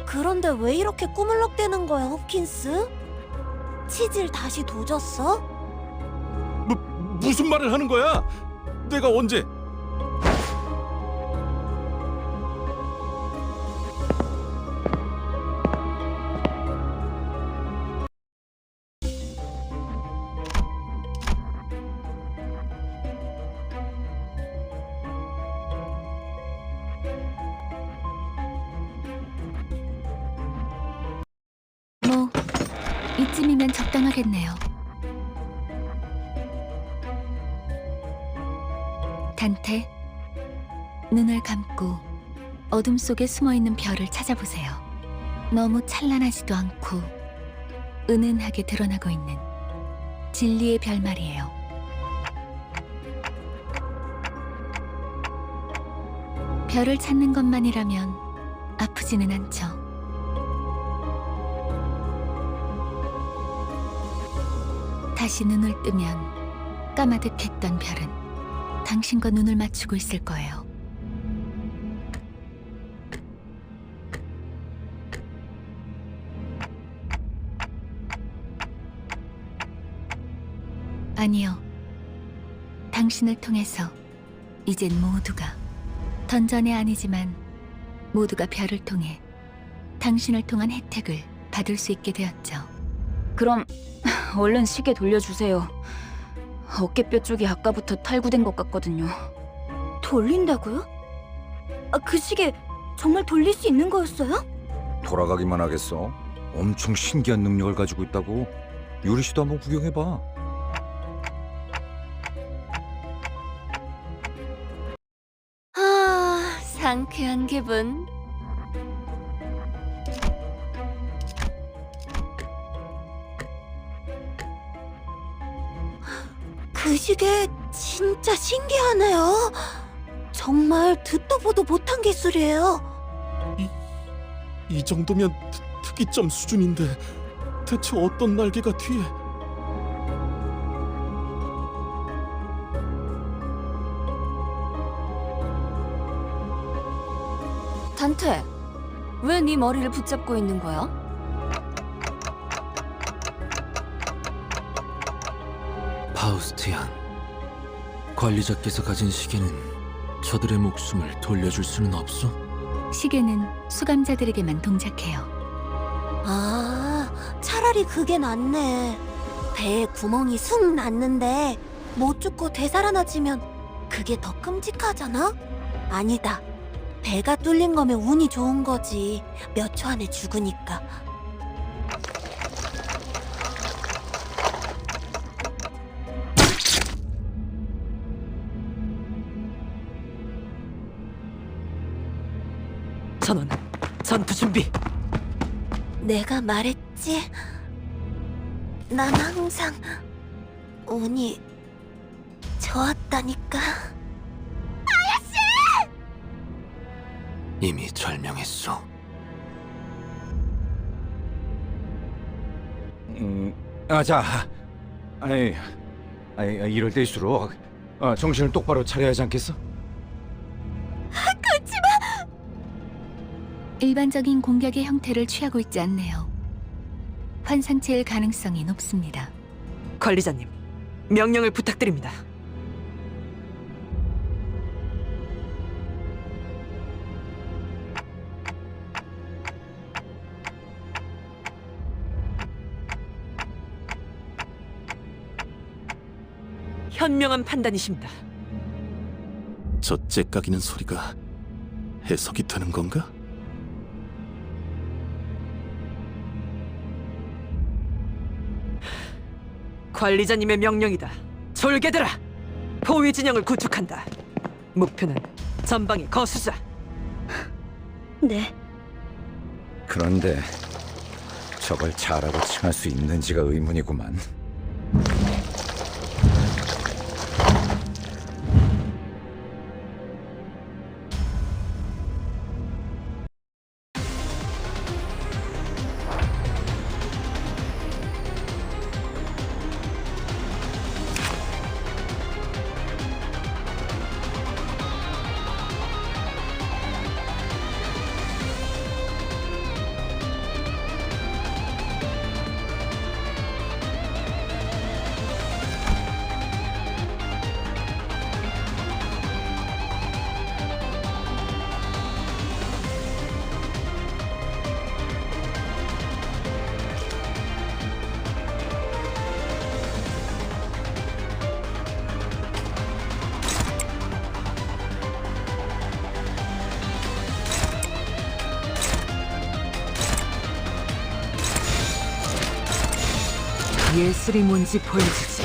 그런데 왜 이렇게 꾸물럭대는 거야, 호킨스? 치질 다시 도졌어? 무슨 말을 하는 거야? 내가 언제? 이쯤이면 적당하겠네요. 단테, 눈을 감고 어둠 속에 숨어있는 별을 찾아보세요. 너무 찬란하지도 않고 은은하게 드러나고 있는 진리의 별 말이에요. 별을 찾는 것만이라면 아프지는 않죠. 다시 눈을 뜨면 까마득했던 별은 당신과 눈을 맞추고 있을 거예요. 아니요. 당신을 통해서 이젠 모두가, 던전이 아니지만 모두가 별을 통해 당신을 통한 혜택을 받을 수 있게 되었죠. 그럼 얼른 시계 돌려주세요. 어깨뼈 쪽이 아까부터 탈구된 것 같거든요. 돌린다고요? 그 시계 정말 돌릴 수 있는 거였어요? 돌아가기만 하겠어? 엄청 신기한 능력을 가지고 있다고. 유리 씨도 한번 구경해봐. 아, 상쾌한 기분. 그 시계 진짜 신기하네요. 정말 듣도 보도 못한 기술이에요. 이 정도면 특이점 수준인데 대체 어떤 날개가 뒤에? 단테, 왜 네 머리를 붙잡고 있는 거야? 파우스티안, 관리자께서 가진 시계는 저들의 목숨을 돌려줄 수는 없소? 시계는 수감자들에게만 동작해요. 아, 차라리 그게 낫네. 배에 구멍이 숭 났는데 못 죽고 되살아나지면 그게 더 끔찍하잖아? 아니다. 배가 뚫린 거면 운이 좋은 거지. 몇 초 안에 죽으니까. 전원, 전투 준비. 내가 말했지? 난 항상 운이 좋았다니까. 이미 절명했소. 자, 이럴 때일수록 정신을 똑바로 차려야 하지 않겠어? 일반적인 공격의 형태를 취하고 있지 않네요. 환상체일 가능성이 높습니다. 관리자님, 명령을 부탁드립니다. 현명한 판단이십니다. 저 째까기는 소리가 해석이 되는 건가? 관리자님의 명령이다. 졸개들아! 포위 진영을 구축한다. 목표는 전방의 거수자. 네. 그런데 저걸 자라고 칭할 수 있는지가 의문이구만. 예술이 뭔지 보여주지.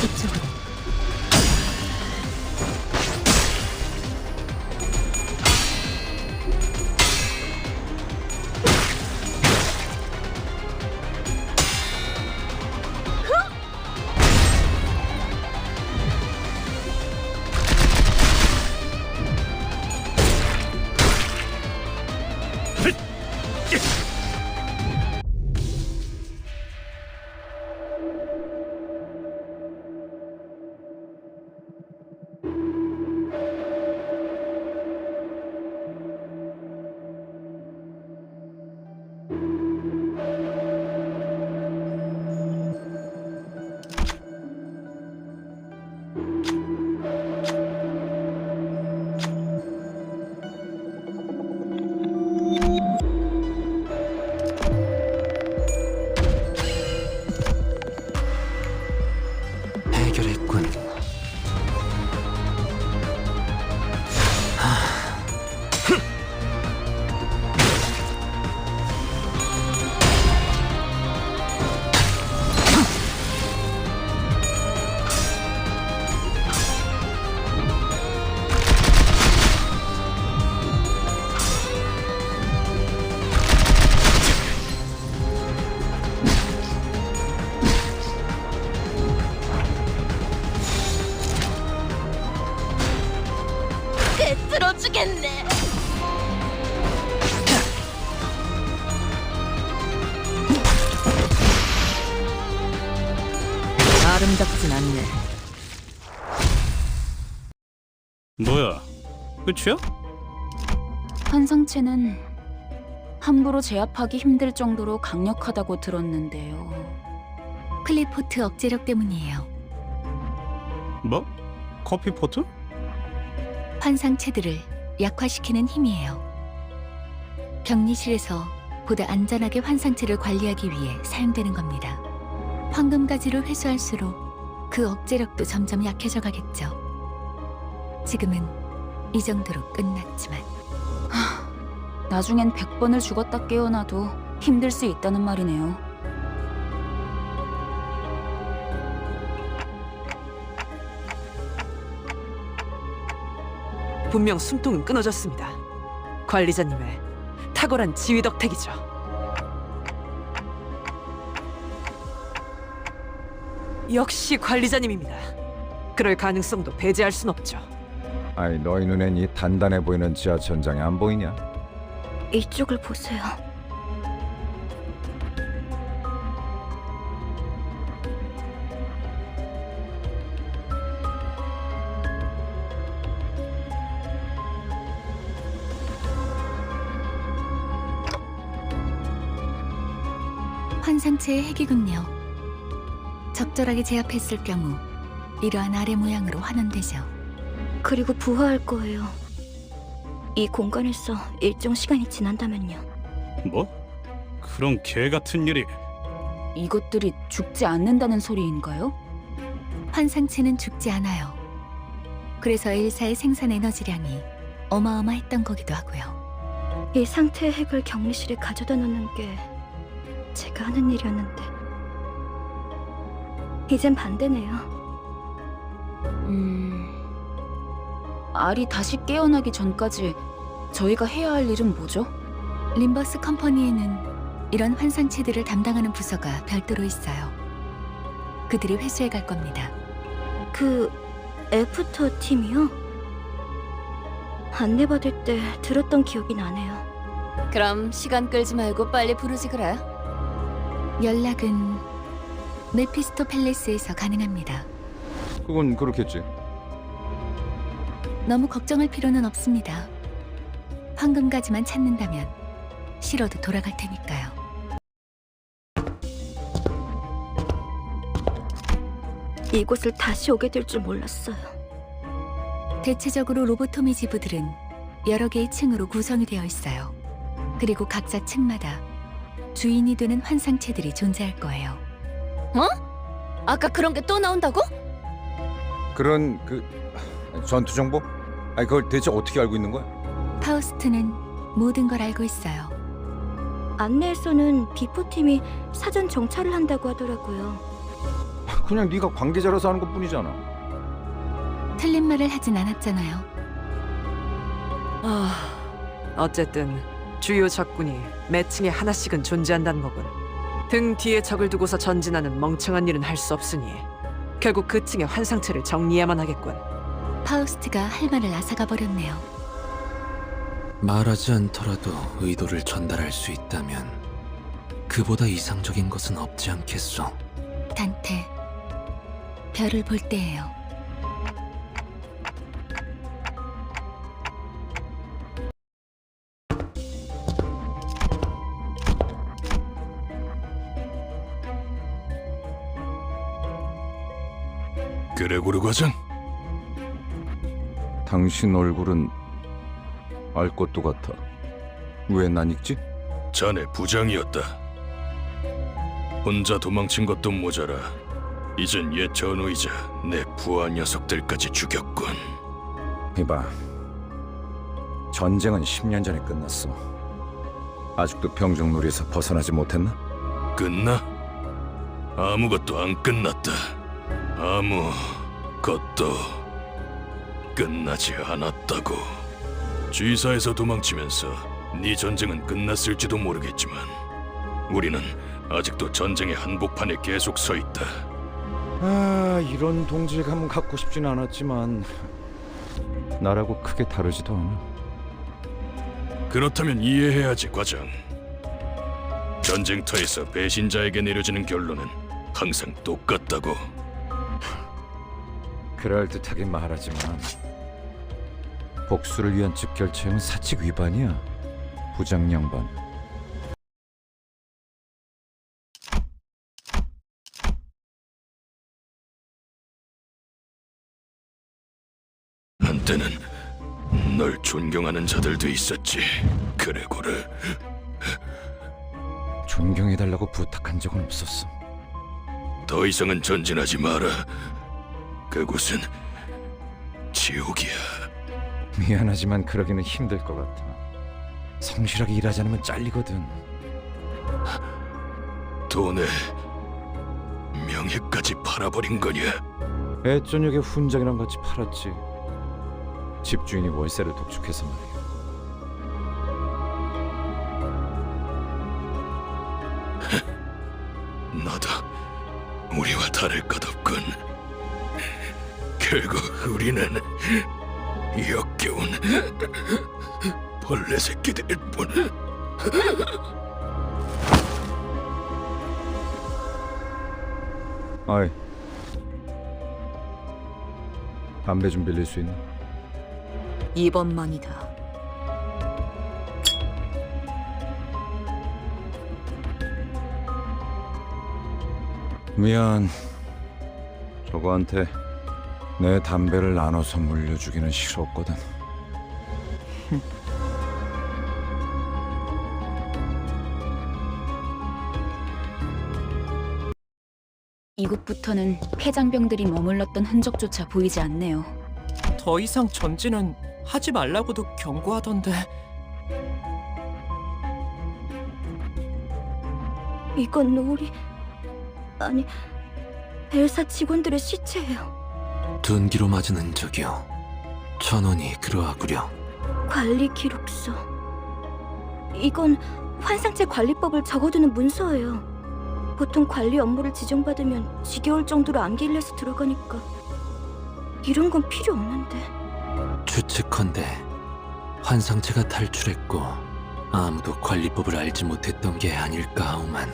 이쪽으로. 해결했군. 들어주겠네. 아름답진 않네. 뭐야? 끝이야? 환상체는 함부로 제압하기 힘들 정도로 강력하다고 들었는데요. 클리포트 억제력 때문이에요. 뭐? 커피포트? 환상체들을 약화시키는 힘이에요. 격리실에서 보다 안전하게 환상체를 관리하기 위해 사용되는 겁니다. 황금가지를 회수할수록 그 억제력도 점점 약해져 가겠죠. 지금은 이 정도로 끝났지만 나중엔 100번을 죽었다 깨어나도 힘들 수 있다는 말이네요. 분명 숨통은 끊어졌습니다. 관리자님의 탁월한 지휘 덕택이죠. 역시 관리자님입니다. 그럴 가능성도 배제할 순 없죠. 아니 너희 눈엔 이 단단해 보이는 지하천장이 안 보이냐? 이쪽을 보세요. 환상체의 핵이군요. 적절하게 제압했을 경우 이러한 아래 모양으로 환원되죠. 그리고 부화할 거예요. 이 공간에서 일정 시간이 지난다면요. 뭐? 그런 개 같은 일이. 이것들이 죽지 않는다는 소리인가요? 환상체는 죽지 않아요. 그래서 엘사의 생산 에너지량이 어마어마했던 거기도 하고요. 이 상태의 핵을 격리실에 가져다 놓는 게 제가 하는 일이었는데 이젠 반대네요. 알이 다시 깨어나기 전까지 저희가 해야 할 일은 뭐죠? 림버스 컴퍼니에는 이런 환상체들을 담당하는 부서가 별도로 있어요. 그들이 회수해 갈 겁니다. 그 애프터 팀이요? 안내받을 때 들었던 기억이 나네요. 그럼 시간 끌지 말고 빨리 부르지 그래. 연락은 메피스토 팰리스에서 가능합니다. 그건 그렇겠지. 너무 걱정할 필요는 없습니다. 황금가지만 찾는다면 싫어도 돌아갈 테니까요. 이곳을 다시 오게 될 줄 몰랐어요. 대체적으로 로보토미 지부들은 여러 개의 층으로 구성이 되어 있어요. 그리고 각자 층마다 주인이 되는 환상체들이 존재할 거예요. 아까 그런 게 또 나온다고? 그런 전투 정보? 아니 그걸 대체 어떻게 알고 있는 거야? 파우스트는 모든 걸 알고 있어요. 안내에서는 비포팀이 사전 정찰을 한다고 하더라고요. 그냥 네가 관계자라서 하는 것뿐이잖아. 틀린 말을 하진 않았잖아요. 어쨌든 주요 적군이 매 층에 하나씩은 존재한다는 거군. 등 뒤에 적을 두고서 전진하는 멍청한 일은 할 수 없으니 결국 그 층의 환상체를 정리해야만 하겠군. 파우스트가 할 말을 앗아가 버렸네요. 말하지 않더라도 의도를 전달할 수 있다면 그보다 이상적인 것은 없지 않겠소. 단테, 별을 볼 때예요. 그레고르 과장, 당신 얼굴은 알 것도 같아. 왜 난 읽지? 자네 부장이었다. 혼자 도망친 것도 모자라 이젠 옛 전우이자 내 부하 녀석들까지 죽였군. 이봐, 전쟁은 10년 전에 끝났어. 아직도 병정놀이에서 벗어나지 못했나? 끝나? 아무것도 안 끝났다. 아무것도 끝나지 않았다고. G사에서 도망치면서 네 전쟁은 끝났을지도 모르겠지만 우리는 아직도 전쟁의 한복판에 계속 서 있다. 이런 동질감은 갖고 싶진 않았지만 나라고 크게 다르지도 않아. 그렇다면 이해해야지, 과장. 전쟁터에서 배신자에게 내려지는 결론은 항상 똑같다고. 그럴듯하게 말하지만 복수를 위한 집결체는 사칙 위반이야. 부장 양반. 한때는 널 존경하는 자들도 있었지, 그레고르. 존경해달라고 부탁한 적은 없었어. 더 이상은 전진하지 마라. 그곳은 지옥이야. 미안하지만 그러기는 힘들 것 같아. 성실하게 일하지 않으면 잘리거든. 돈에 명예까지 팔아버린 거냐? 애저녁에 훈장이랑 같이 팔았지. 집주인이 월세를 독촉해서 말이야. 너도 우리와 다를 것 없군. 결국 우리는 역겨운 벌레 새끼들일 뿐. 어이, 담배 좀 빌릴 수 있나? 이번만이다. 미안. 저거한테 내 담배를 나눠서 물려주기는 싫었거든. 이곳부터는 폐장병들이 머물렀던 흔적조차 보이지 않네요. 더 이상 전진은 하지 말라고도 경고하던데. 이건 우리... 아니... 엘사 직원들의 시체예요. 둔기로 맞은 흔적이요. 전원이 그러하구려. 관리 기록서. 이건 환상체 관리법을 적어두는 문서예요. 보통 관리 업무를 지정받으면 지겨울 정도로 안길려서 들어가니까 이런 건 필요 없는데. 추측컨대 환상체가 탈출했고 아무도 관리법을 알지 못했던 게 아닐까 하오만.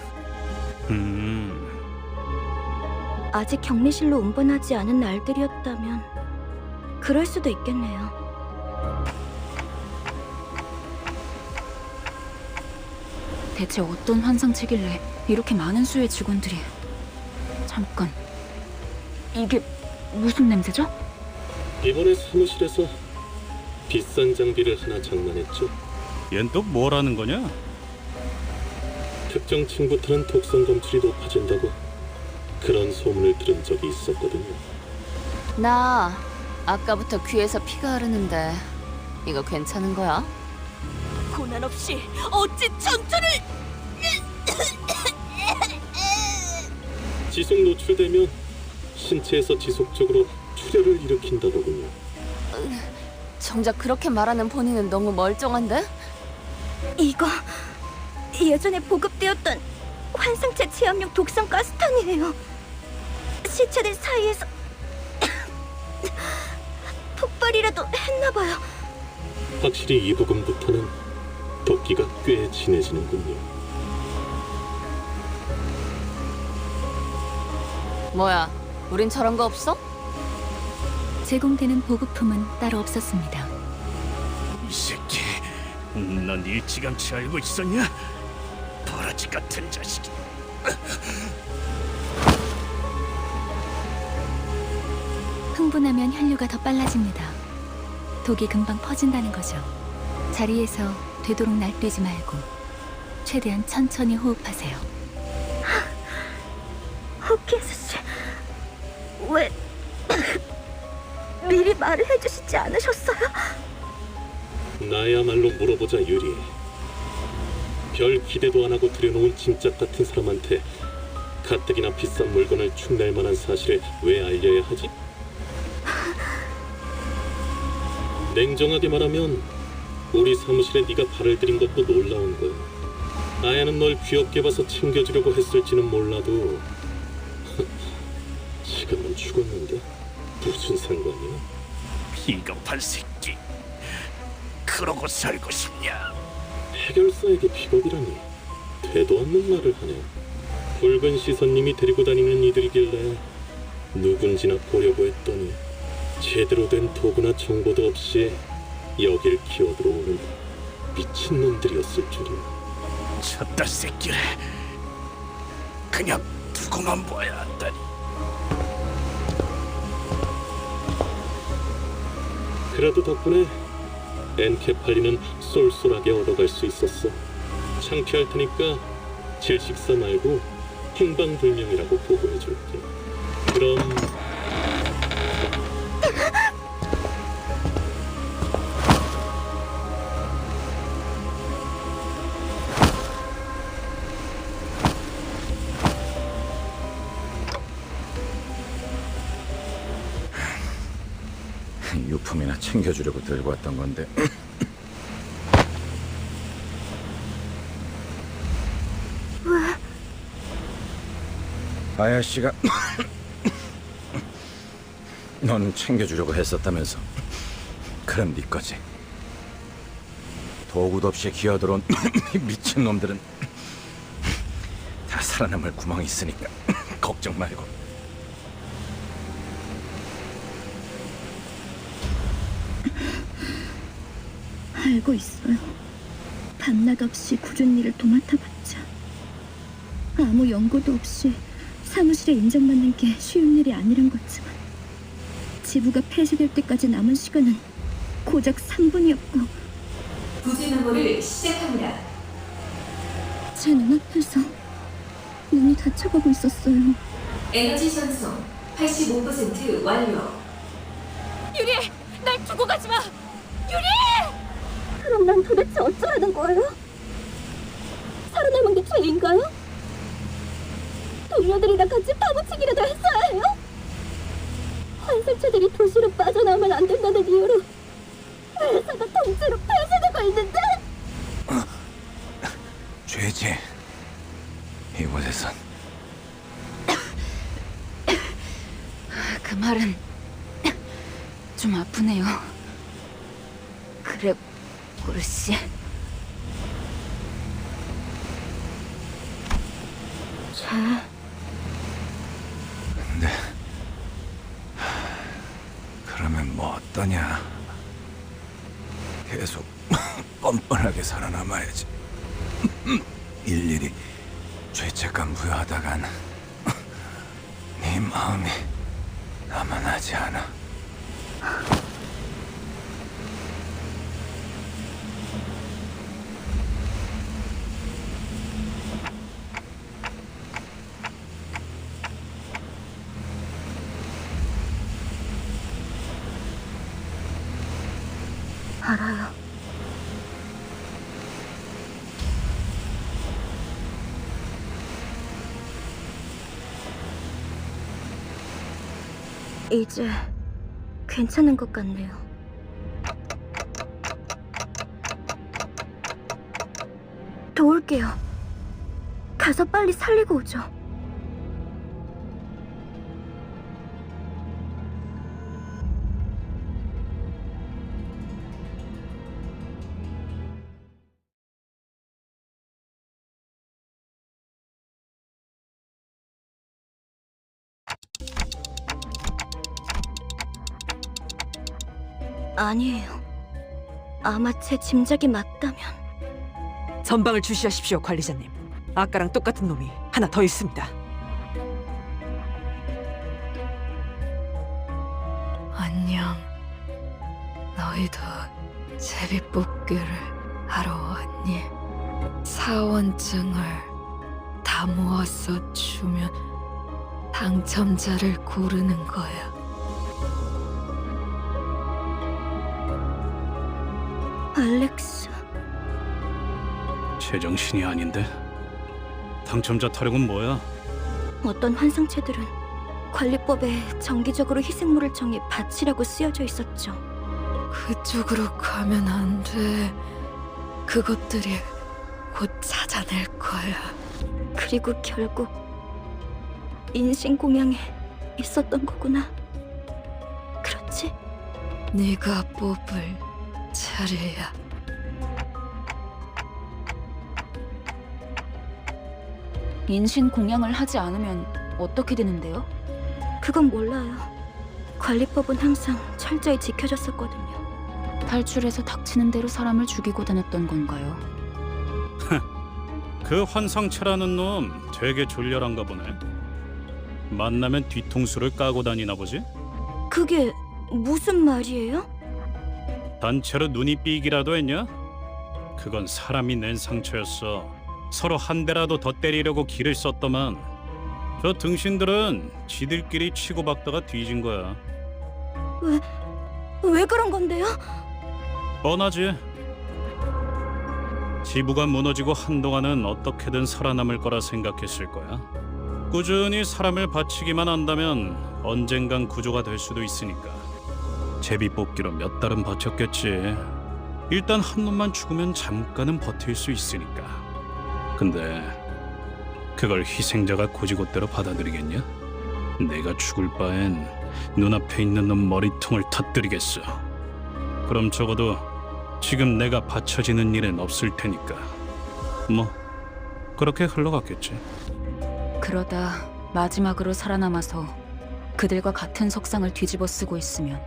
아직 격리실로 운반하지 않은 날들이었다면 그럴 수도 있겠네요. 대체 어떤 환상체길래 이렇게 많은 수의 직원들이... 잠깐, 이게 무슨 냄새죠? 이번에 사무실에서 비싼 장비를 하나 장만했죠. 얜 또 뭐라는 거냐? 특정 층부터는 독성 검출이 높아진다고 그런 소문을 들은 적이 있었거든요. 나 아까부터 귀에서 피가 흐르는데 이거 괜찮은 거야? 고난 없이 어찌 전투를... 지속 노출되면 신체에서 지속적으로 출혈을 일으킨다더군요. 정작 그렇게 말하는 본인은 너무 멀쩡한데? 이거 예전에 보급되었던 환상체 제압용 독성 가스탄이에요. 시체들 사이에서 폭발이라도 했나봐요. 확실히 이 부분부터는 도끼가 꽤 진해지는군요. 뭐야, 우린 저런 거 없어? 제공되는 보급품은 따로 없었습니다. 이 새끼, 넌 일찌감치 알고 있었냐? 버러지 같은 자식이. 흥분하면 혈류가 더 빨라집니다. 독이 금방 퍼진다는 거죠. 자리에서 되도록 날뛰지 말고 최대한 천천히 호흡하세요. 호키스 씨, 왜 미리 말을 해주시지 않으셨어요? 나야말로 물어보자 유리. 별 기대도 안 하고 들여놓은 짐짝 같은 사람한테 가뜩이나 비싼 물건을 축낼 만한 사실을 왜 알려야 하지? 냉정하게 말하면 우리 사무실에 네가 발을 들인 것도 놀라운 거야. 나야는 널 귀엽게 봐서 챙겨주려고 했을지는 몰라도 지금은 죽었는데 무슨 상관이야? 비겁한 새끼. 그러고 살고 싶냐? 해결사에게 비겁이라니 되도 않는 말을 하네. 붉은 시선님이 데리고 다니는 이들이길래 누군지나 보려고 했더니 제대로 된 도구나 정보도 없이 여길 기어들어오는 미친놈들이었을 줄이야. 쳤다 새끼를 그냥 두고만 봐야 한다니. 그래도 덕분에 엔케팔리는 쏠쏠하게 얻어갈 수 있었어. 창피할 테니까 질식사 말고 행방불명이라고 보고해줄게. 그럼 유품이나 챙겨주려고 들고 왔던 건데. 아야씨가 너는 챙겨주려고 했었다면서. 그럼 네 거지. 도구도 없이 기어들어온 미친놈들은 다 살아남을 구멍이 있으니까 걱정 말고. 알고 있어요. 밤낮 없이 꾸준히 일을 도맡아봤자 아무 연고도 없이 사무실에 인정받는 게 쉬운 일이 아니란 거지만 지부가 폐쇄될 때까지 남은 시간은 고작 3분이었고 부지 메모를 시작합니다. 제 눈앞에서 눈이 다쳐가고 있었어요. 에너지 전송 85% 완료. 유리, 날 두고 가지 마. 유리! 그럼 난 도대체 어쩌라는 거예요? 살아남은 게 죄인가요? 동료들이랑 같이 파묻히기라도 했어야 해요? 환상체들이 도시로 빠져나오면 안 된다는 이유로 회사가 통째로 폐쇄되고 있는데? 죄지. 이곳에선. 그 말은 좀 아프네요. 그래, 고르씨. 근데 그러면 뭐 어떠냐? 계속 뻔뻔하게 살아남아야지. 일일이 죄책감 부여하다간 네 마음이 남아나지 않아. 알아요. 이제 괜찮은 것 같네요. 도울게요. 가서 빨리 살리고 오죠. 아니에요. 아마 제 짐작이 맞다면. 전방을 주시하십시오, 관리자님. 아까랑 똑같은 놈이 하나 더 있습니다. 안녕. 너희도 제비뽑기를 하러 왔니? 사원증을 다 모아서 주면 당첨자를 고르는 거야. 알렉스. 제정신이 아닌데. 당첨자 타령은 뭐야? 어떤 환상체들은 관리법에 정기적으로 희생물을 정해 바치라고 쓰여져 있었죠. 그쪽으로 가면 안 돼. 그것들이 곧 찾아낼 거야. 그리고 결국 인신공양에 있었던 거구나. 그렇지? 네가 뽑을 차례야. 인신 공양을 하지 않으면 어떻게 되는데요? 그건 몰라요. 관리법은 항상 철저히 지켜졌었거든요. 탈출해서 닥치는 대로 사람을 죽이고 다녔던 건가요? 그 환상체라는 놈 되게 졸렬한가 보네. 만나면 뒤통수를 까고 다니나 보지? 그게 무슨 말이에요? 단체로 눈이 삐기라도 했냐? 그건 사람이 낸 상처였어. 서로 한 대라도 더 때리려고 기를 썼더만 저 등신들은 지들끼리 치고박다가 뒤진 거야. 왜 그런 건데요? 뻔하지. 지부가 무너지고 한동안은 어떻게든 살아남을 거라 생각했을 거야. 꾸준히 사람을 바치기만 한다면 언젠간 구조가 될 수도 있으니까. 제비뽑기로 몇 달은 버텼겠지. 일단 한 놈만 죽으면 잠깐은 버틸 수 있으니까. 근데 그걸 희생자가 고지곳대로 받아들이겠냐? 내가 죽을 바엔 눈앞에 있는 놈 머리통을 터뜨리겠어. 그럼 적어도 지금 내가 바쳐지는 일은 없을 테니까. 뭐 그렇게 흘러갔겠지. 그러다 마지막으로 살아남아서 그들과 같은 석상을 뒤집어 쓰고 있으면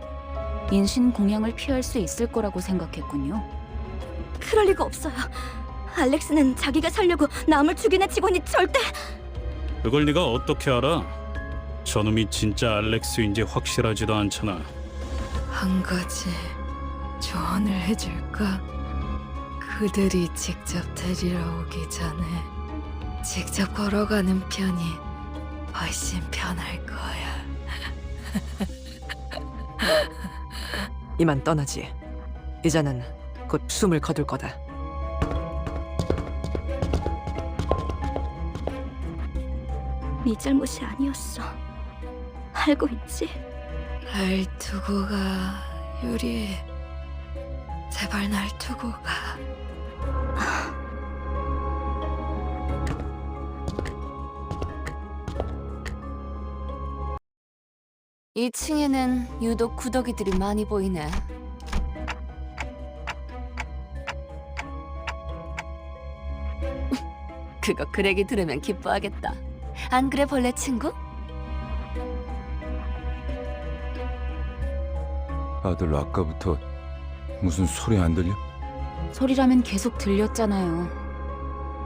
인신 공양을 피할 수 있을 거라고 생각했군요. 그럴 리가 없어요. 알렉스는 자기가 살려고 남을 죽이는 직원이 절대... 그걸 네가 어떻게 알아? 저놈이 진짜 알렉스인지 확실하지도 않잖아. 한 가지 조언을 해줄까? 그들이 직접 데리러 오기 전에 직접 걸어가는 편이 훨씬 편할 거야. 이만 떠나지. 이자는 곧 숨을 거둘 거다. 네 잘못이 아니었어. 알고 있지? 날 두고 가, 유리. 제발 날 두고 가. 2층에는 유독 구더기들이 많이 보이네. 그거 그렉이 들으면 기뻐하겠다. 안 그래 벌레 친구? 아들 아까부터 무슨 소리 안 들려? 소리라면 계속 들렸잖아요.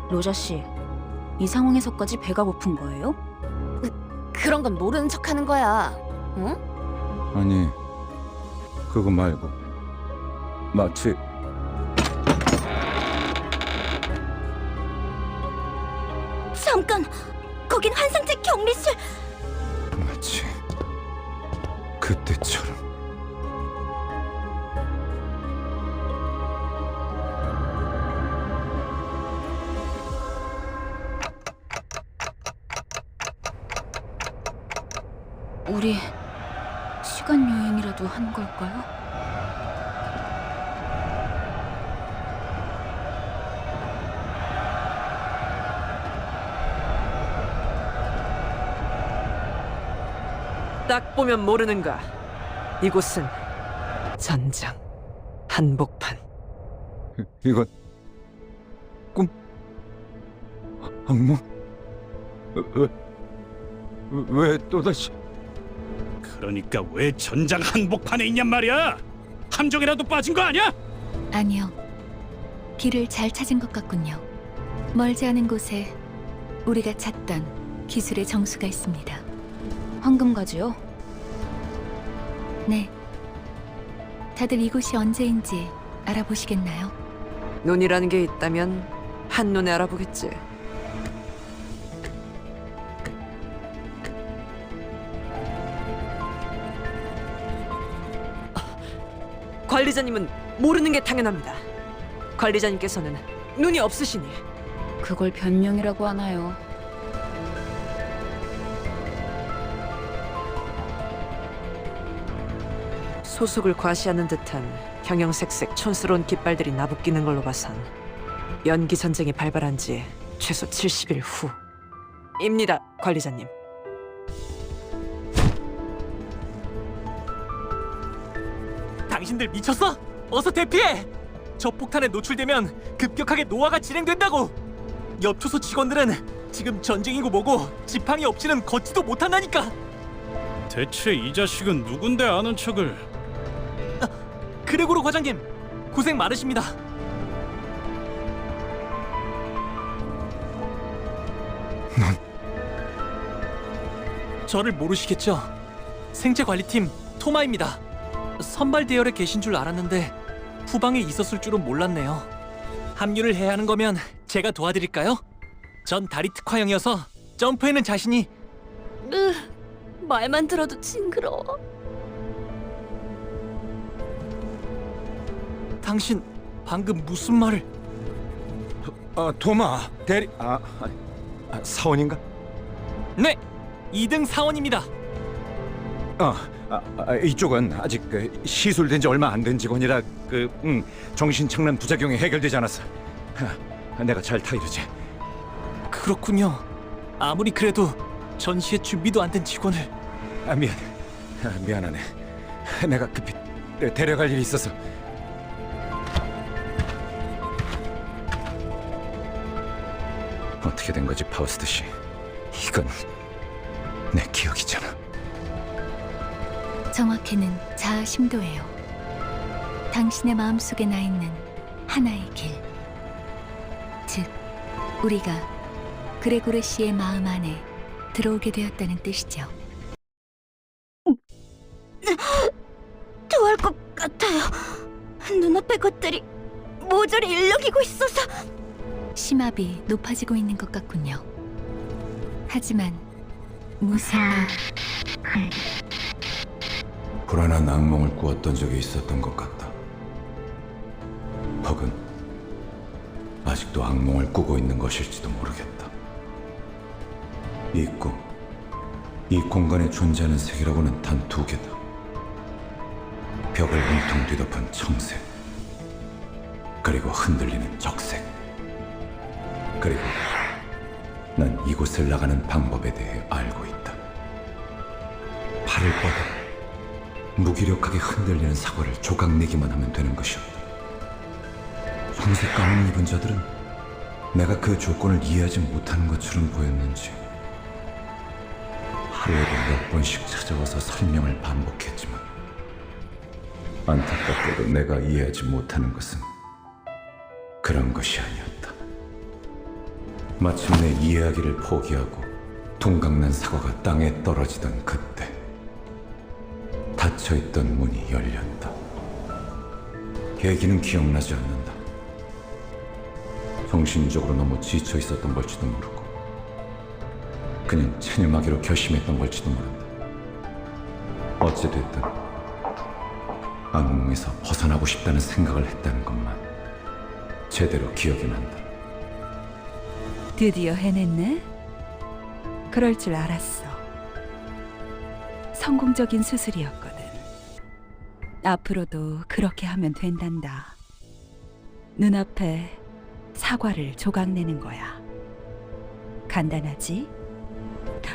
로저 씨, 이 상황에서까지 배가 고픈 거예요? 그런 건 모르는 척하는 거야. 응? 아니 그거 말고 마치 잠깐! 거긴 환상체 격리실! 마치 그때처럼. 우리 시간 여행이라도 한 걸까요? 딱 보면 모르는가? 이곳은 전장 한복판. 이건 꿈? 악몽? 왜 또다시? 그러니까 왜 전장 한복판에 있냔 말이야? 함정이라도 빠진 거 아니야? 아니요. 길을 잘 찾은 것 같군요. 멀지 않은 곳에 우리가 찾던 기술의 정수가 있습니다. 황금가지요? 네. 다들 이곳이 언제인지 알아보시겠나요? 눈이라는 게 있다면 한눈에 알아보겠지. 관리자님은 모르는 게 당연합니다. 관리자님께서는 눈이 없으시니. 그걸 변명이라고 하나요? 소속을 과시하는 듯한 형형색색 촌스러운 깃발들이 나부끼는 걸로 봐선 연기 전쟁이 발발한 지 최소 70일 후입니다, 관리자님. 당신들 미쳤어? 어서 대피해! 저 폭탄에 노출되면 급격하게 노화가 진행된다고! 엽초소 직원들은 지금 전쟁이고 뭐고 지팡이 없이는 걷지도 못한다니까! 대체 이 자식은 누군데 아는 척을? 그레고로 과장님, 고생 많으십니다. 저를 모르시겠죠? 생체관리팀 토마입니다. 선발 대열에 계신 줄 알았는데 후방에 있었을 줄은 몰랐네요. 합류를 해야 하는 거면 제가 도와드릴까요? 전 다리 특화형이어서 점프에는 자신이... 말만 들어도 징그러워. 당신 방금 무슨 말을... 도마 대리 사원인가? 네! 2등 사원입니다. 이쪽은 아직 시술된 지 얼마 안 된 직원이라 정신착란 부작용이 해결되지 않았어. 내가 잘 타이르지. 그렇군요. 아무리 그래도 전시회 준비도 안 된 직원을... 미안하네. 내가 급히 데려갈 일이 있어서. 어떻게 된 거지, 파우스트 씨? 이건 내 기억이잖아. 정확히는 자아심도예요. 당신의 마음속에 나 있는 하나의 길. 즉, 우리가 그레고르 씨의 마음 안에 들어오게 되었다는 뜻이죠. 토할 것 같아요. 눈앞의 것들이 모조리 일렁이고 있어서... 심압이 높아지고 있는 것 같군요. 하지만 무슨... 불안한 악몽을 꾸었던 적이 있었던 것 같다. 혹은 아직도 악몽을 꾸고 있는 것일지도 모르겠다. 이 꿈, 이 공간에 존재하는 색이라고는 단 2개다. 벽을 온통 뒤덮은 청색, 그리고 흔들리는 적색. 그리고 난 이곳을 나가는 방법에 대해 알고 있다. 팔을 뻗어 무기력하게 흔들리는 사과를 조각내기만 하면 되는 것이었다. 청색 가운을 입은 자들은 내가 그 조건을 이해하지 못하는 것처럼 보였는지 하루에도 몇 번씩 찾아와서 설명을 반복했지만 안타깝게도 내가 이해하지 못하는 것은 그런 것이 아니었다. 마침내 이해하기를 포기하고 둥강난 사과가 땅에 떨어지던 그때 닫혀있던 문이 열렸다. 계기는 기억나지 않는다. 정신적으로 너무 지쳐 있었던 걸지도 모르고 그냥 체념하기로 결심했던 걸지도 모른다. 어찌됐든 악몽에서 벗어나고 싶다는 생각을 했다는 것만 제대로 기억이 난다. 드디어 해냈네? 그럴 줄 알았어. 성공적인 수술이었거든. 앞으로도 그렇게 하면 된단다. 눈앞에 사과를 조각내는 거야. 간단하지?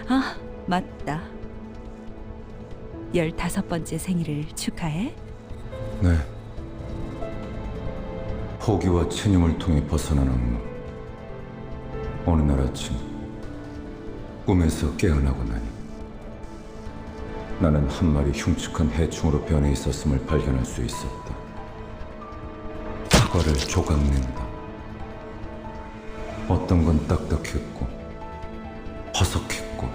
아, 맞다. 15번째 생일을 축하해. 네. 포기와 체념을 통해 벗어난 악몽. 어느 날 아침 꿈에서 깨어나고 나니 나는 한 마리 흉측한 해충으로 변해 있었음을 발견할 수 있었다. 사과를 조각낸다. 어떤 건 딱딱했고 퍼석했고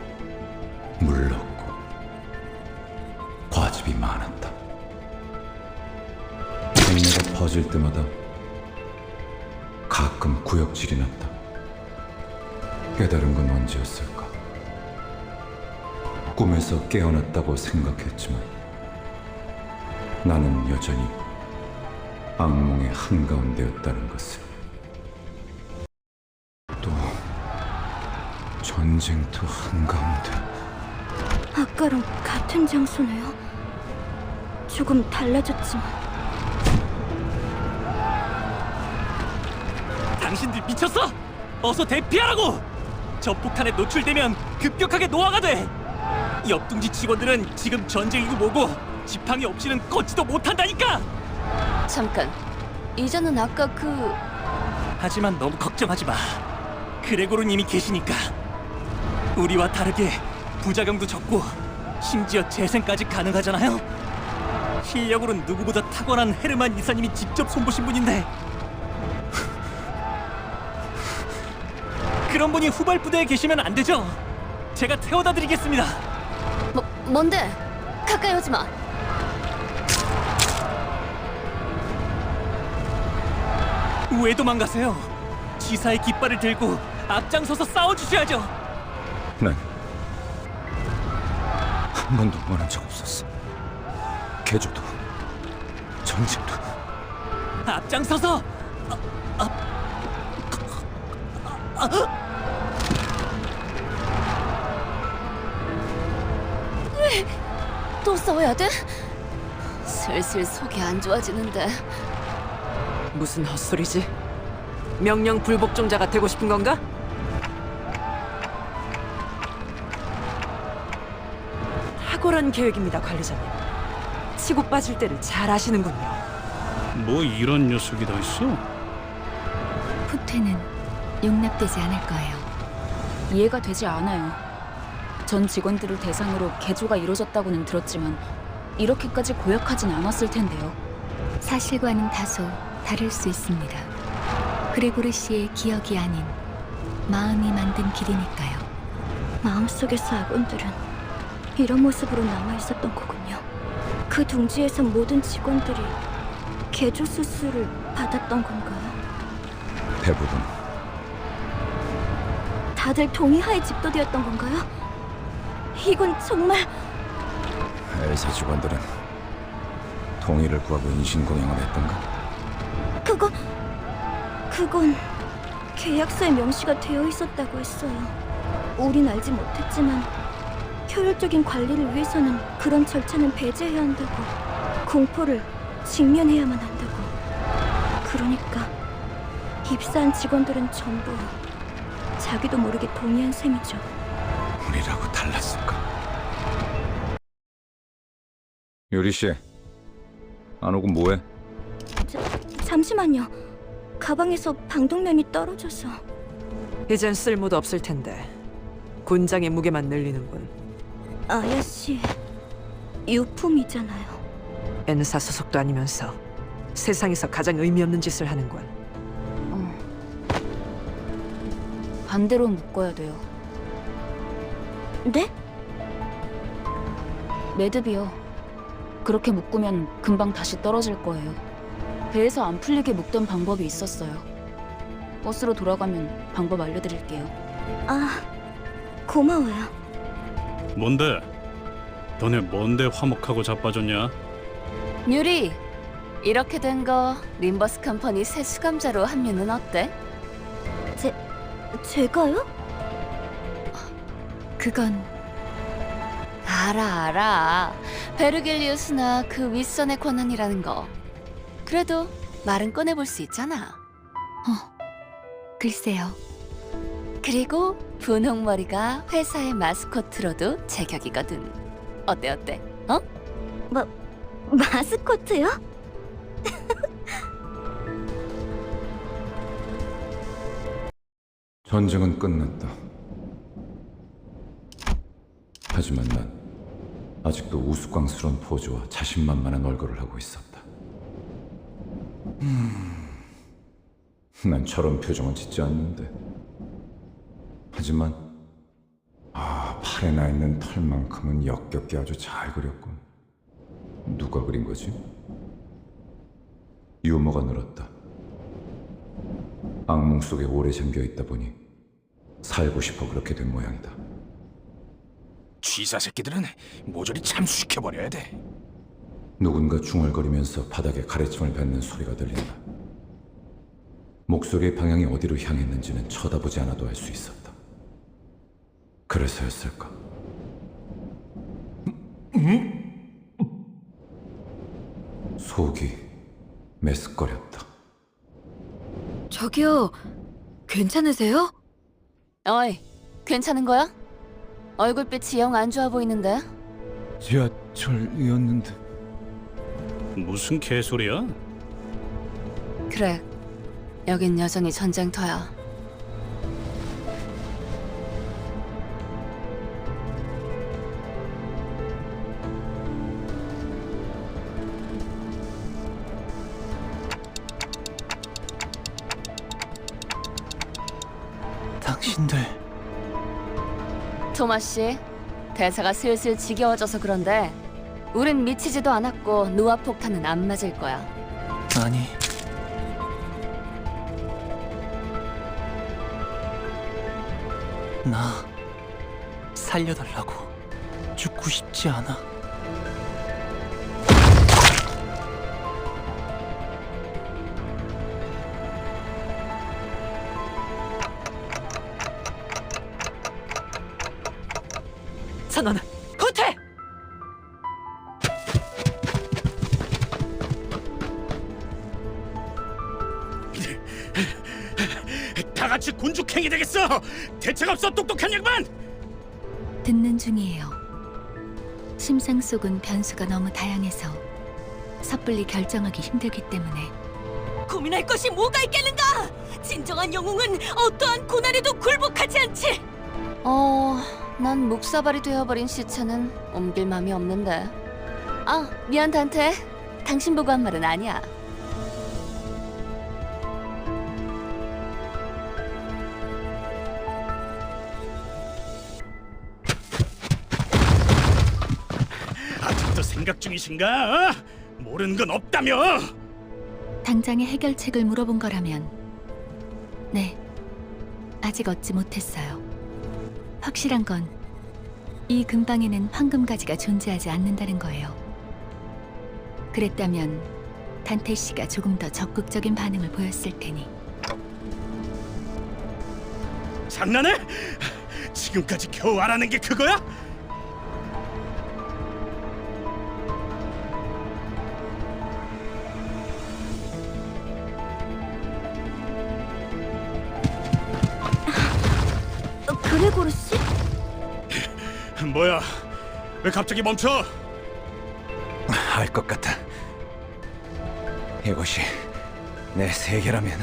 물렀고 과즙이 많았다. 장내가 퍼질 때마다 가끔 구역질이 났다. 깨달은 건 언제였을까? 꿈에서 깨어났다고 생각했지만 나는 여전히 악몽의 한가운데였다는 것을. 또 전쟁터 한가운데. 아까랑 같은 장소네요. 조금 달라졌지만. 당신들 미쳤어? 어서 대피하라고! 저 폭탄에 노출되면 급격하게 노화가 돼! 옆둥지 직원들은 지금 전쟁이고 뭐고 지팡이 없이는 걷지도 못한다니까! 잠깐. 이전은 아까 하지만 너무 걱정하지 마. 그레고르님이 계시니까. 우리와 다르게 부작용도 적고 심지어 재생까지 가능하잖아요? 실력으로는 누구보다 탁월한 헤르만 이사님이 직접 손보신 분인데 그런 분이 후발부대에 계시면 안 되죠? 제가 태워다 드리겠습니다. 뭔데? 가까이 오지 마. 왜 도망가세요? 지사의 깃발을 들고 앞장서서 싸워주셔야죠. 난 한 번도 원한 적 없었어. 개조도 전쟁도. 앞장서서 왜? 또 싸워야 돼? 슬슬 속이 안 좋아지는데. 무슨 헛소리지? 명령 불복종자가 되고 싶은 건가? 탁월한 계획입니다, 관리자님. 치고 빠질 때를 잘 아시는군요. 뭐 이런 녀석이 다 있어? 후퇴는 용납되지 않을 거예요. 이해가 되지 않아요. 전 직원들을 대상으로 개조가 이루어졌다고는 들었지만 이렇게까지 고약하진 않았을 텐데요. 사실과는 다소 다를 수 있습니다. 그레고르 씨의 기억이 아닌 마음이 만든 길이니까요. 마음속에서 악원들은 이런 모습으로 남아있었던 거군요. 그 둥지에서 모든 직원들이 개조 수술을 받았던 건가요? 대부분. 다들 동의하에 집도되었던 건가요? 이건 정말... 엘사 직원들은 동의를 구하고 인신공양을 했던가? 그건 계약서에 명시가 되어 있었다고 했어요. 우린 알지 못했지만 효율적인 관리를 위해서는 그런 절차는 배제해야 한다고, 공포를 직면해야만 한다고. 그러니까 입사한 직원들은 전부 자기도 모르게 동의한 셈이죠. 우리라고 달랐을까? 요리 씨, 안 오고 뭐해? 잠시만요. 가방에서 방독면이 떨어져서. 이젠 쓸모도 없을 텐데 군장의 무게만 늘리는군. 아야씨 유품이잖아요. N사 소속도 아니면서 세상에서 가장 의미 없는 짓을 하는군. 반대로 묶어야 돼요. 네? 매듭이요. 그렇게 묶으면 금방 다시 떨어질 거예요. 배에서 안 풀리게 묶던 방법이 있었어요. 버스로 돌아가면 방법 알려드릴게요. 아, 고마워요. 뭔데? 너네 뭔데 화목하고 자빠졌냐? 유리, 이렇게 된 거 림버스 컴퍼니 새 수감자로 합류는 어때? 제가요? 그건 알아. 베르길리우스나 그 윗선의 권한이라는 거. 그래도 말은 꺼내볼 수 있잖아. 글쎄요. 그리고 분홍머리가 회사의 마스코트로도 제격이거든. 어때? 어? 마스코트요? 전쟁은 끝났다. 하지만 난 아직도 우스꽝스러운 포즈와 자신만만한 얼굴을 하고 있었다. 난 저런 표정은 짓지 않는데. 하지만 팔에 나 있는 털만큼은 역겹게 아주 잘 그렸군. 누가 그린 거지? 유머가 늘었다. 악몽 속에 오래 잠겨 있다 보니 살고 싶어 그렇게 된 모양이다. 쥐사 새끼들은 모조리 참수시켜버려야 돼. 누군가 중얼거리면서 바닥에 가래침을 뱉는 소리가 들린다. 목소리의 방향이 어디로 향했는지는 쳐다보지 않아도 알 수 있었다. 그래서였을까? 속이 메스꺼렸다. 저기요, 괜찮으세요? 어이, 괜찮은 거야? 얼굴빛이 영 안 좋아 보이는데? 지하철이었는데. 무슨 개소리야? 그래, 여긴 여전히 전쟁터야. 당신들 토마 씨, 대사가 슬슬 지겨워져서 그런데 우린 미치지도 않았고 노아 폭탄은 안 맞을 거야. 아니 나 살려달라고. 죽고 싶지 않아. 선언, 후퇴! 다 같이 군죽행이 되겠어. 대책 없어, 똑똑한 양반. 듣는 중이에요. 심상 속은 변수가 너무 다양해서 섣불리 결정하기 힘들기 때문에. 고민할 것이 뭐가 있겠는가? 진정한 영웅은 어떠한 고난에도 굴복하지 않지. 난 묵사발이 되어버린 시체는 옮길 맘이 없는데. 아, 미안 단테. 당신 보고 한 말은 아니야. 아직도 생각 중이신가? 모르는 건 없다며? 당장의 해결책을 물어본 거라면 네, 아직 얻지 못했어요. 확실한 건 이 근방에는 황금가지가 존재하지 않는다는 거예요. 그랬다면 단테 씨가 조금 더 적극적인 반응을 보였을 테니. 장난해? 지금까지 겨우 알아낸 게 그거야? 그레고르 씨? 뭐야? 왜 갑자기 멈춰? 알 것 같아. 이것이 내 세계라면.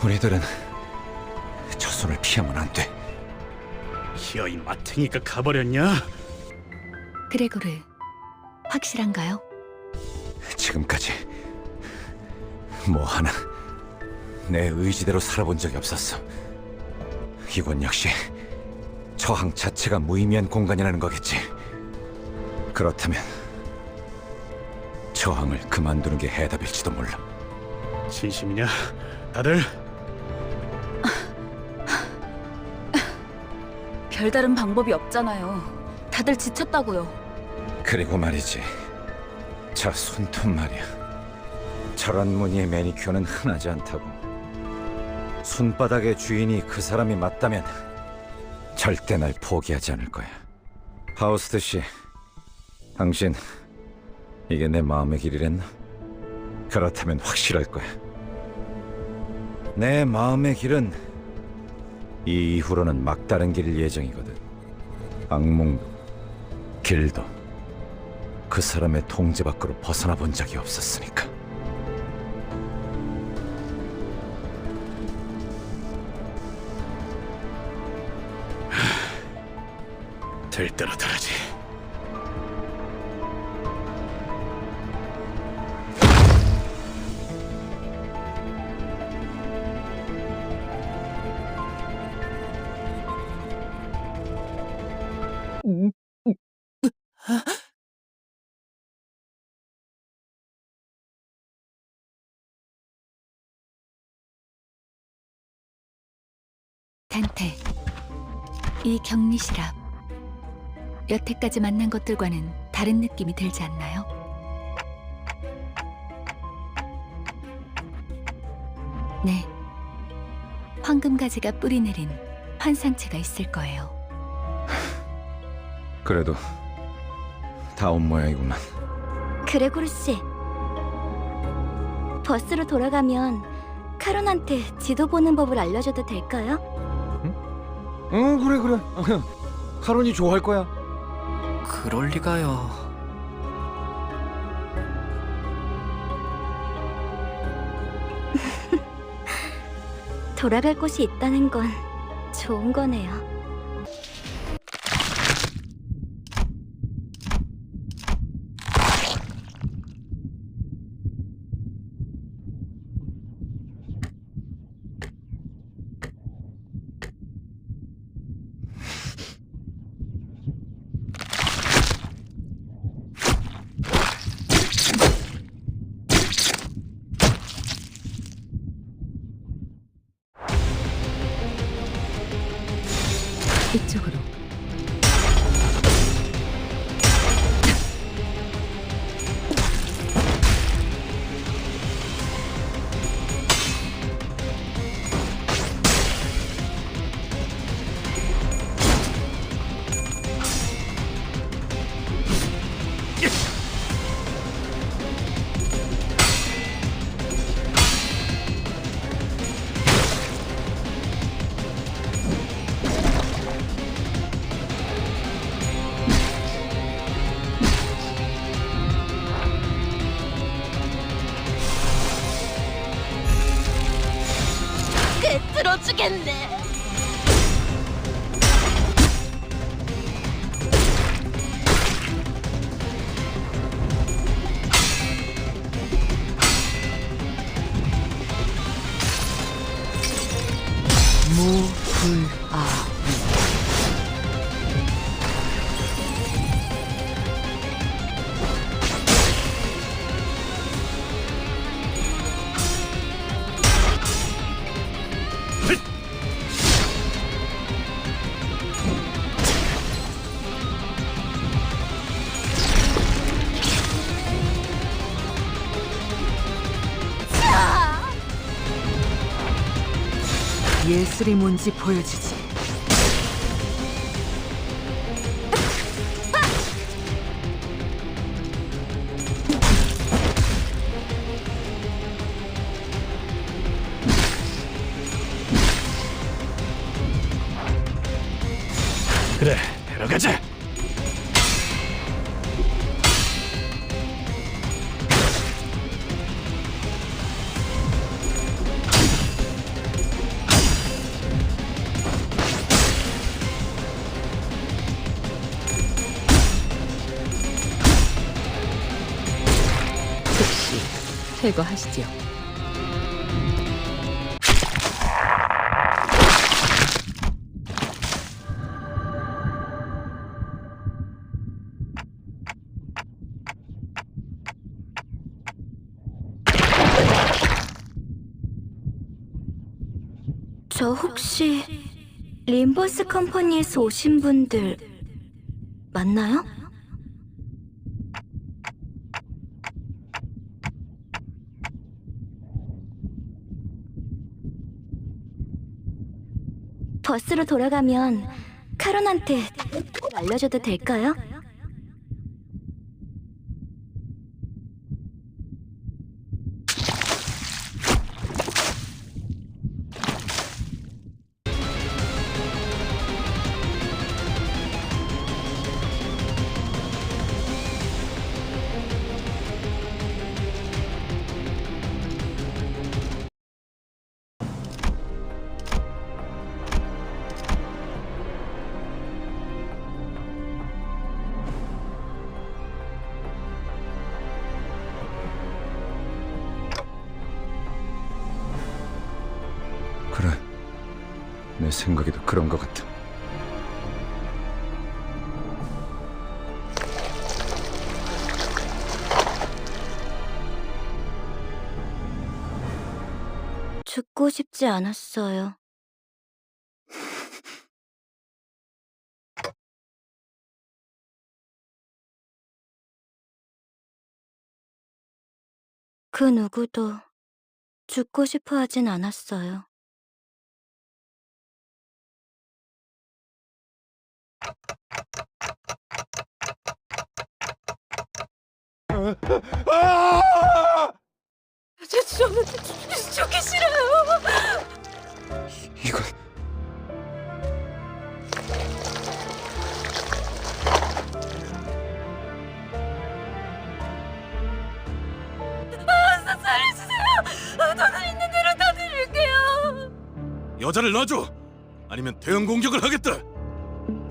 우리들은 저 손을 피하면 안 돼. 히어이 마탱이가 가버렸냐? 그레고르, 확실한가요? 지금까지 뭐 하나 내 의지대로 살아본 적이 없었어. 이건 역시 저항 자체가 무의미한 공간이라는 거겠지. 그렇다면 저항을 그만두는 게 해답일지도 몰라. 진심이냐? 다들 별다른 방법이 없잖아요. 다들 지쳤다고요. 그리고 말이지, 저 손톱 말이야. 저런 무늬의 매니큐어는 흔하지 않다고. 손바닥의 주인이 그 사람이 맞다면 절대 날 포기하지 않을 거야. 하우스트 씨, 당신 이게 내 마음의 길이랬나? 그렇다면 확실할 거야. 내 마음의 길은 이 이후로는 막다른 길 예정이거든. 악몽도 길도 그 사람의 통제 밖으로 벗어나 본 적이 없었으니까. 될 대로 되라지. 단테, 이 격리실앞, 여태까지 만난 것들과는 다른 느낌이 들지 않나요? 네, 황금가지가 뿌리내린 환상체가 있을 거예요. 그래도 다 온 모양이구만. 그레고르 씨, 버스로 돌아가면 카론한테 지도 보는 법을 알려줘도 될까요? 응, 그래. 카론이 좋아할 거야. 그럴 리가요. 돌아갈 곳이 있다는 건 좋은 거네요. 이쪽으로. 들어주겠네. 예술이 뭔지 보여주지. 그래, 데려가자. 즉시 퇴거하시지요. 저 혹시 림버스 컴퍼니에서 오신 분들 맞나요? 버스로 돌아가면 카론한테 알려줘도 될까요? 그래, 내 생각에도 그런 것 같아. 죽고 싶지 않았어요. 그 누구도 죽고 싶어 하진 않았어요. 저는 죽기 싫어요. 이건 살려주세요. 돈 있는 대로 다 드릴게요. 여자를 놔줘. 아니면 대응 공격을 하겠다.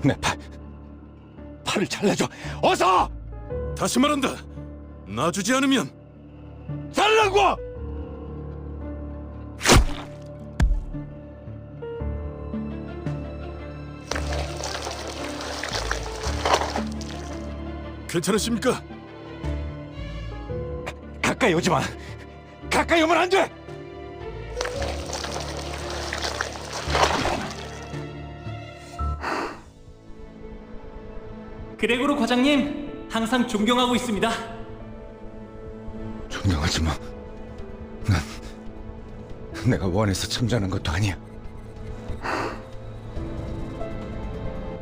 내 팔을 잘라줘. 어서! 다시 말한다. 놔주지 않으면 잘라고! 괜찮으십니까? 가까이 오지 마. 가까이 오면 안 돼. 그레고로 과장님, 항상 존경하고 있습니다. 존경하지 마. 난 내가 원해서 참전한 것도 아니야.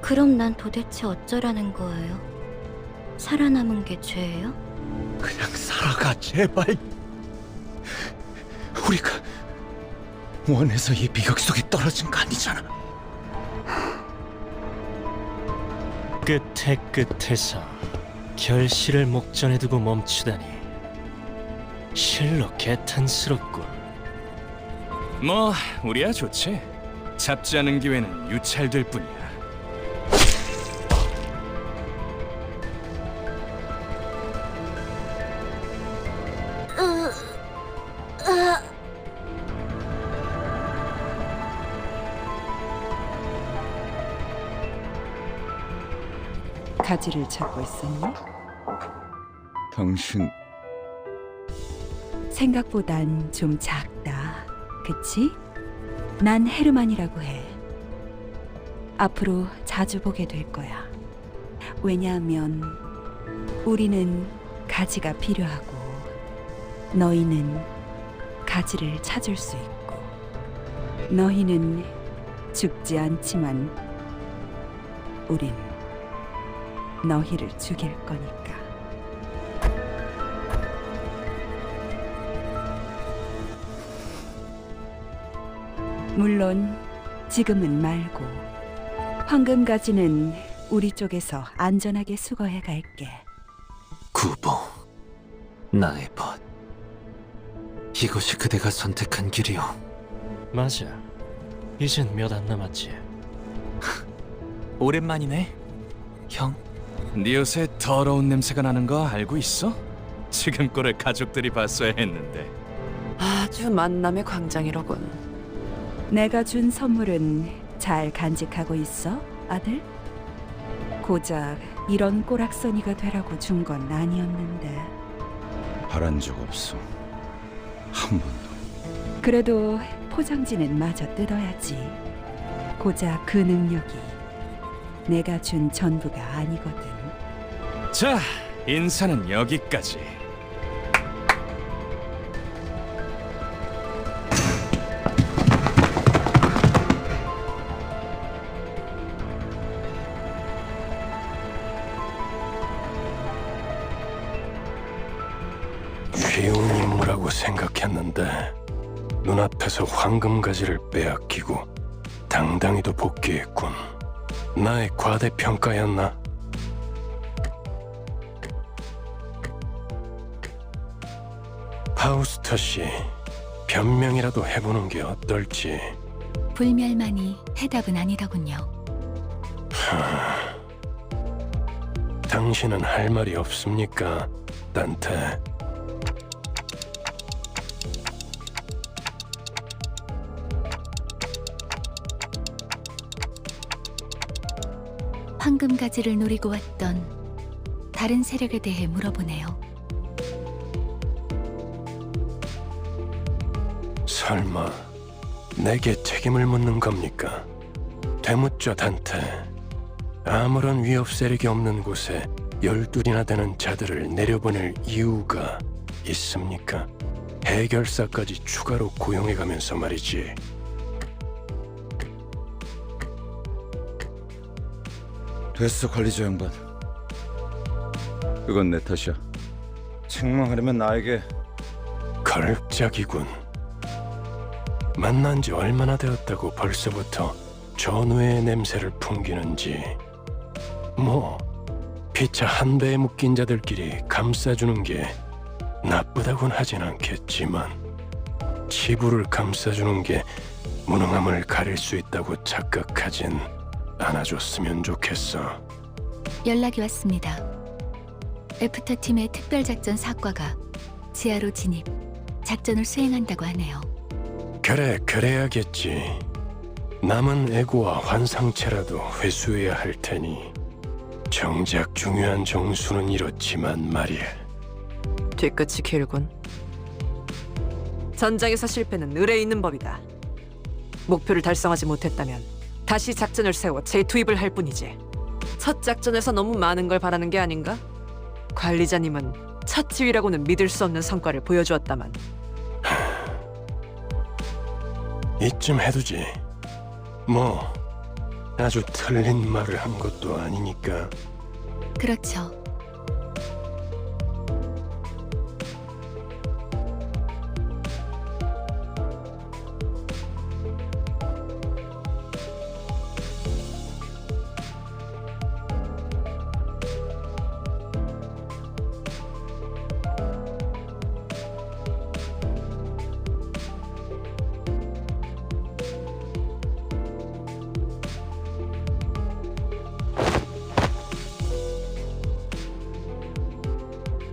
그럼 난 도대체 어쩌라는 거예요? 살아남은 게 죄예요? 그냥 살아가, 제발. 우리가 원해서 이 비극 속에 떨어진 거 아니잖아. 끝에 끝에서 결실을 목전에 두고 멈추다니 실로 개탄스럽군. 뭐 우리야 좋지. 잡지 않은 기회는 유찰될 뿐이야. 가지를 찾고 있었니? 당신 생각보단 좀 작다. 그치? 난 헤르만이라고 해. 앞으로 자주 보게 될 거야. 왜냐하면 우리는 가지가 필요하고 너희는 가지를 찾을 수 있고 너희는 죽지 않지만 우린 너희를 죽일 거니까. 물론 지금은 말고 황금가지는 우리 쪽에서 안전하게 수거해 갈게. 구보, 나의 벗. 이것이 그대가 선택한 길이오. 맞아. 이젠 몇 안 남았지. 오랜만이네, 형. 네 옷에 더러운 냄새가 나는 거 알고 있어? 지금 꼴을 가족들이 봤어야 했는데. 아주 만남의 광장이로군. 내가 준 선물은 잘 간직하고 있어, 아들? 고작 이런 꼬락서니가 되라고 준 건 아니었는데. 바란 적 없어. 한 번도. 그래도 포장지는 마저 뜯어야지. 고작 그 능력이 내가 준 전부가 아니거든. 자, 인사는 여기까지. 쉬운 임무라고 생각했는데 눈앞에서 황금가지를 빼앗기고 당당히도 복귀했군. 나의 과대평가였나? 파우스터 씨, 변명이라도 해보는 게 어떨지. 불멸만이 해답은 아니더군요. 당신은 할 말이 없습니까, 단테? 황금가지를 노리고 왔던 다른 세력에 대해 물어보네요. 설마 내게 책임을 묻는 겁니까? 되묻죠, 단테. 아무런 위협 세력이 없는 곳에 12이나 되는 자들을 내려보낼 이유가 있습니까? 해결사까지 추가로 고용해가면서 말이지. 됐어, 관리자 양반. 그건 내 탓이야. 책망하려면 나에게. 걸작이군. 만난 지 얼마나 되었다고 벌써부터 전우의 냄새를 풍기는지. 뭐 피차 한 배에 묶인 자들끼리 감싸주는 게 나쁘다곤 하진 않겠지만 치부를 감싸주는 게 무능함을 가릴 수 있다고 착각하진 않아줬으면 좋겠어. 연락이 왔습니다. 애프터 팀의 특별작전 사과가 지하로 진입, 작전을 수행한다고 하네요. 그래, 그래야겠지. 남은 애고와 환상체라도 회수해야 할 테니. 정작 중요한 정수는 이렇지만 말이야. 뒤끝이 길군. 전장에서 실패는 을에 있는 법이다. 목표를 달성하지 못했다면 다시 작전을 세워 재투입을 할 뿐이지. 첫 작전에서 너무 많은 걸 바라는 게 아닌가? 관리자님은 첫 지휘라고는 믿을 수 없는 성과를 보여주었다만. 이쯤 해두지. 뭐 아주 틀린 말을 한 것도 아니니까. 그렇죠.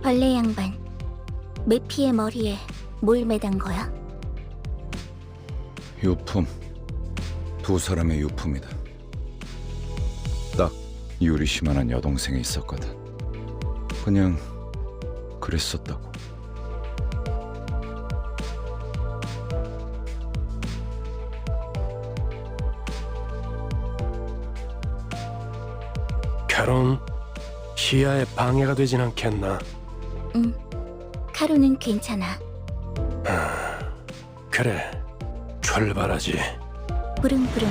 벌레 양반, 메피의 머리에 뭘 매단 거야? 유품. 두 사람의 유품이다. 딱 유리시만한 여동생이 있었거든. 그냥 그랬었다고. 카론, 시야에 방해가 되진 않겠나? 응, 카루는 괜찮아. 그래, 출발하지. 부릉부릉.